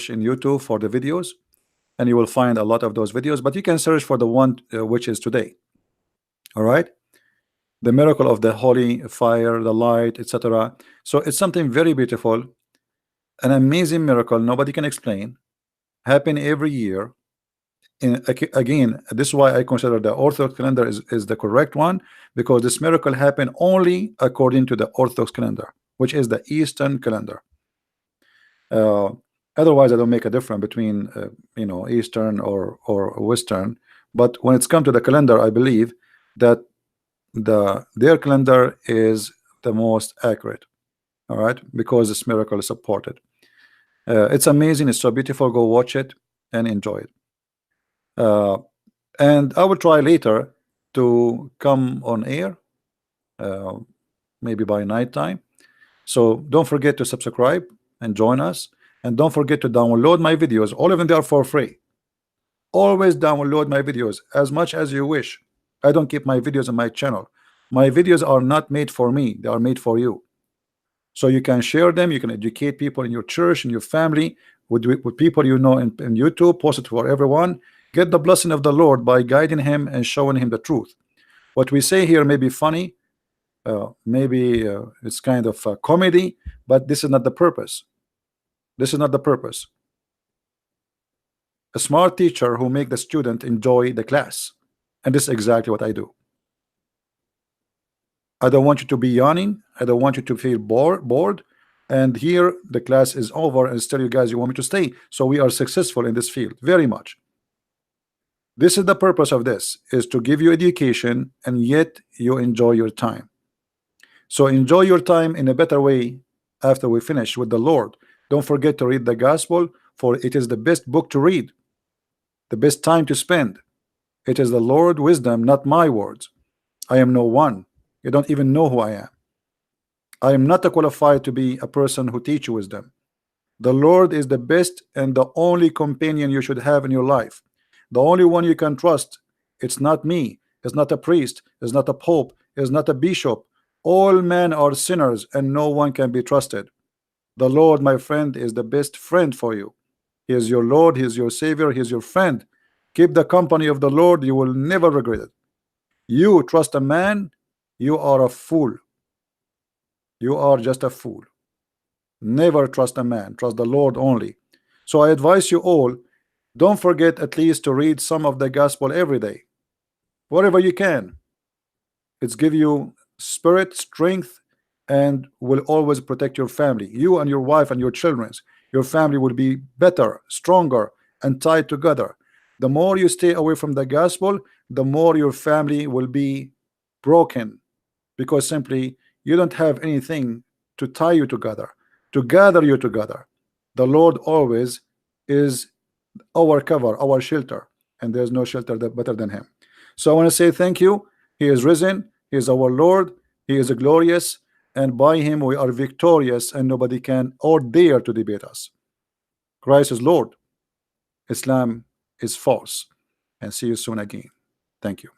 in YouTube for the videos, and you will find a lot of those videos. But you can search for the one which is today. All right, the miracle of the holy fire, the light, etc. So it's something very beautiful, an amazing miracle nobody can explain, happen every year. And again, this is why I consider the Orthodox calendar is the correct one, because this miracle happened only according to the Orthodox calendar, which is the Eastern calendar. Otherwise, I don't make a difference between Eastern or Western. But when it's come to the calendar, I believe that their calendar is the most accurate. All right, because this miracle is supported. It's amazing. It's so beautiful. Go watch it and enjoy it. And I will try later to come on air, uh, maybe by night time. So don't forget to subscribe and join us. And don't forget to download my videos. All of them, they are for free. Always download my videos as much as you wish. I don't keep my videos on my channel. My videos are not made for me. They are made for you. So you can share them. You can educate people in your church, in your family, with people you know in YouTube. Post it for everyone. Get the blessing of the Lord by guiding him and showing him the truth. What we say here may be funny, maybe it's kind of a comedy, but this is not the purpose. This is not the purpose. A smart teacher who make the student enjoy the class, and this is exactly what I do. I don't want you to be yawning. I don't want you to feel bored. And here the class is over, and still you guys, you want me to stay. So we are successful in this field very much. This is the purpose of this, is to give you education, and yet you enjoy your time. So enjoy your time in a better way after we finish with the Lord. Don't forget to read the gospel, for it is the best book to read, the best time to spend. It is the Lord wisdom, not my words. I am no one. You don't even know who I am. I am not qualified to be a person who teach you wisdom. The Lord is the best and the only companion you should have in your life. The only one you can trust. It's not me. It's not a priest. It's not a pope. It's not a bishop. All men are sinners, and no one can be trusted. The Lord, my friend, is the best friend for you. He is your Lord. He is your Savior. He is your friend. Keep the company of the Lord. You will never regret it. You trust a man, you are a fool. You are just a fool. Never trust a man. Trust the Lord only. So I advise you all, don't forget at least to read some of the gospel every day, whatever you can. It's give you spirit, strength, and will always protect your family, you and your wife and your children. Your family will be better, stronger, and tied together. The more you stay away from the gospel, the more your family will be broken, because simply you don't have anything to tie you together, to gather you together. The Lord always is our cover, our shelter, and there's no shelter that better than him. So I want to say thank you. He is risen. He is our Lord. He is glorious, and by him we are victorious, and nobody can or dare to debate us. Christ is Lord. Islam is false. And see you soon again. Thank you.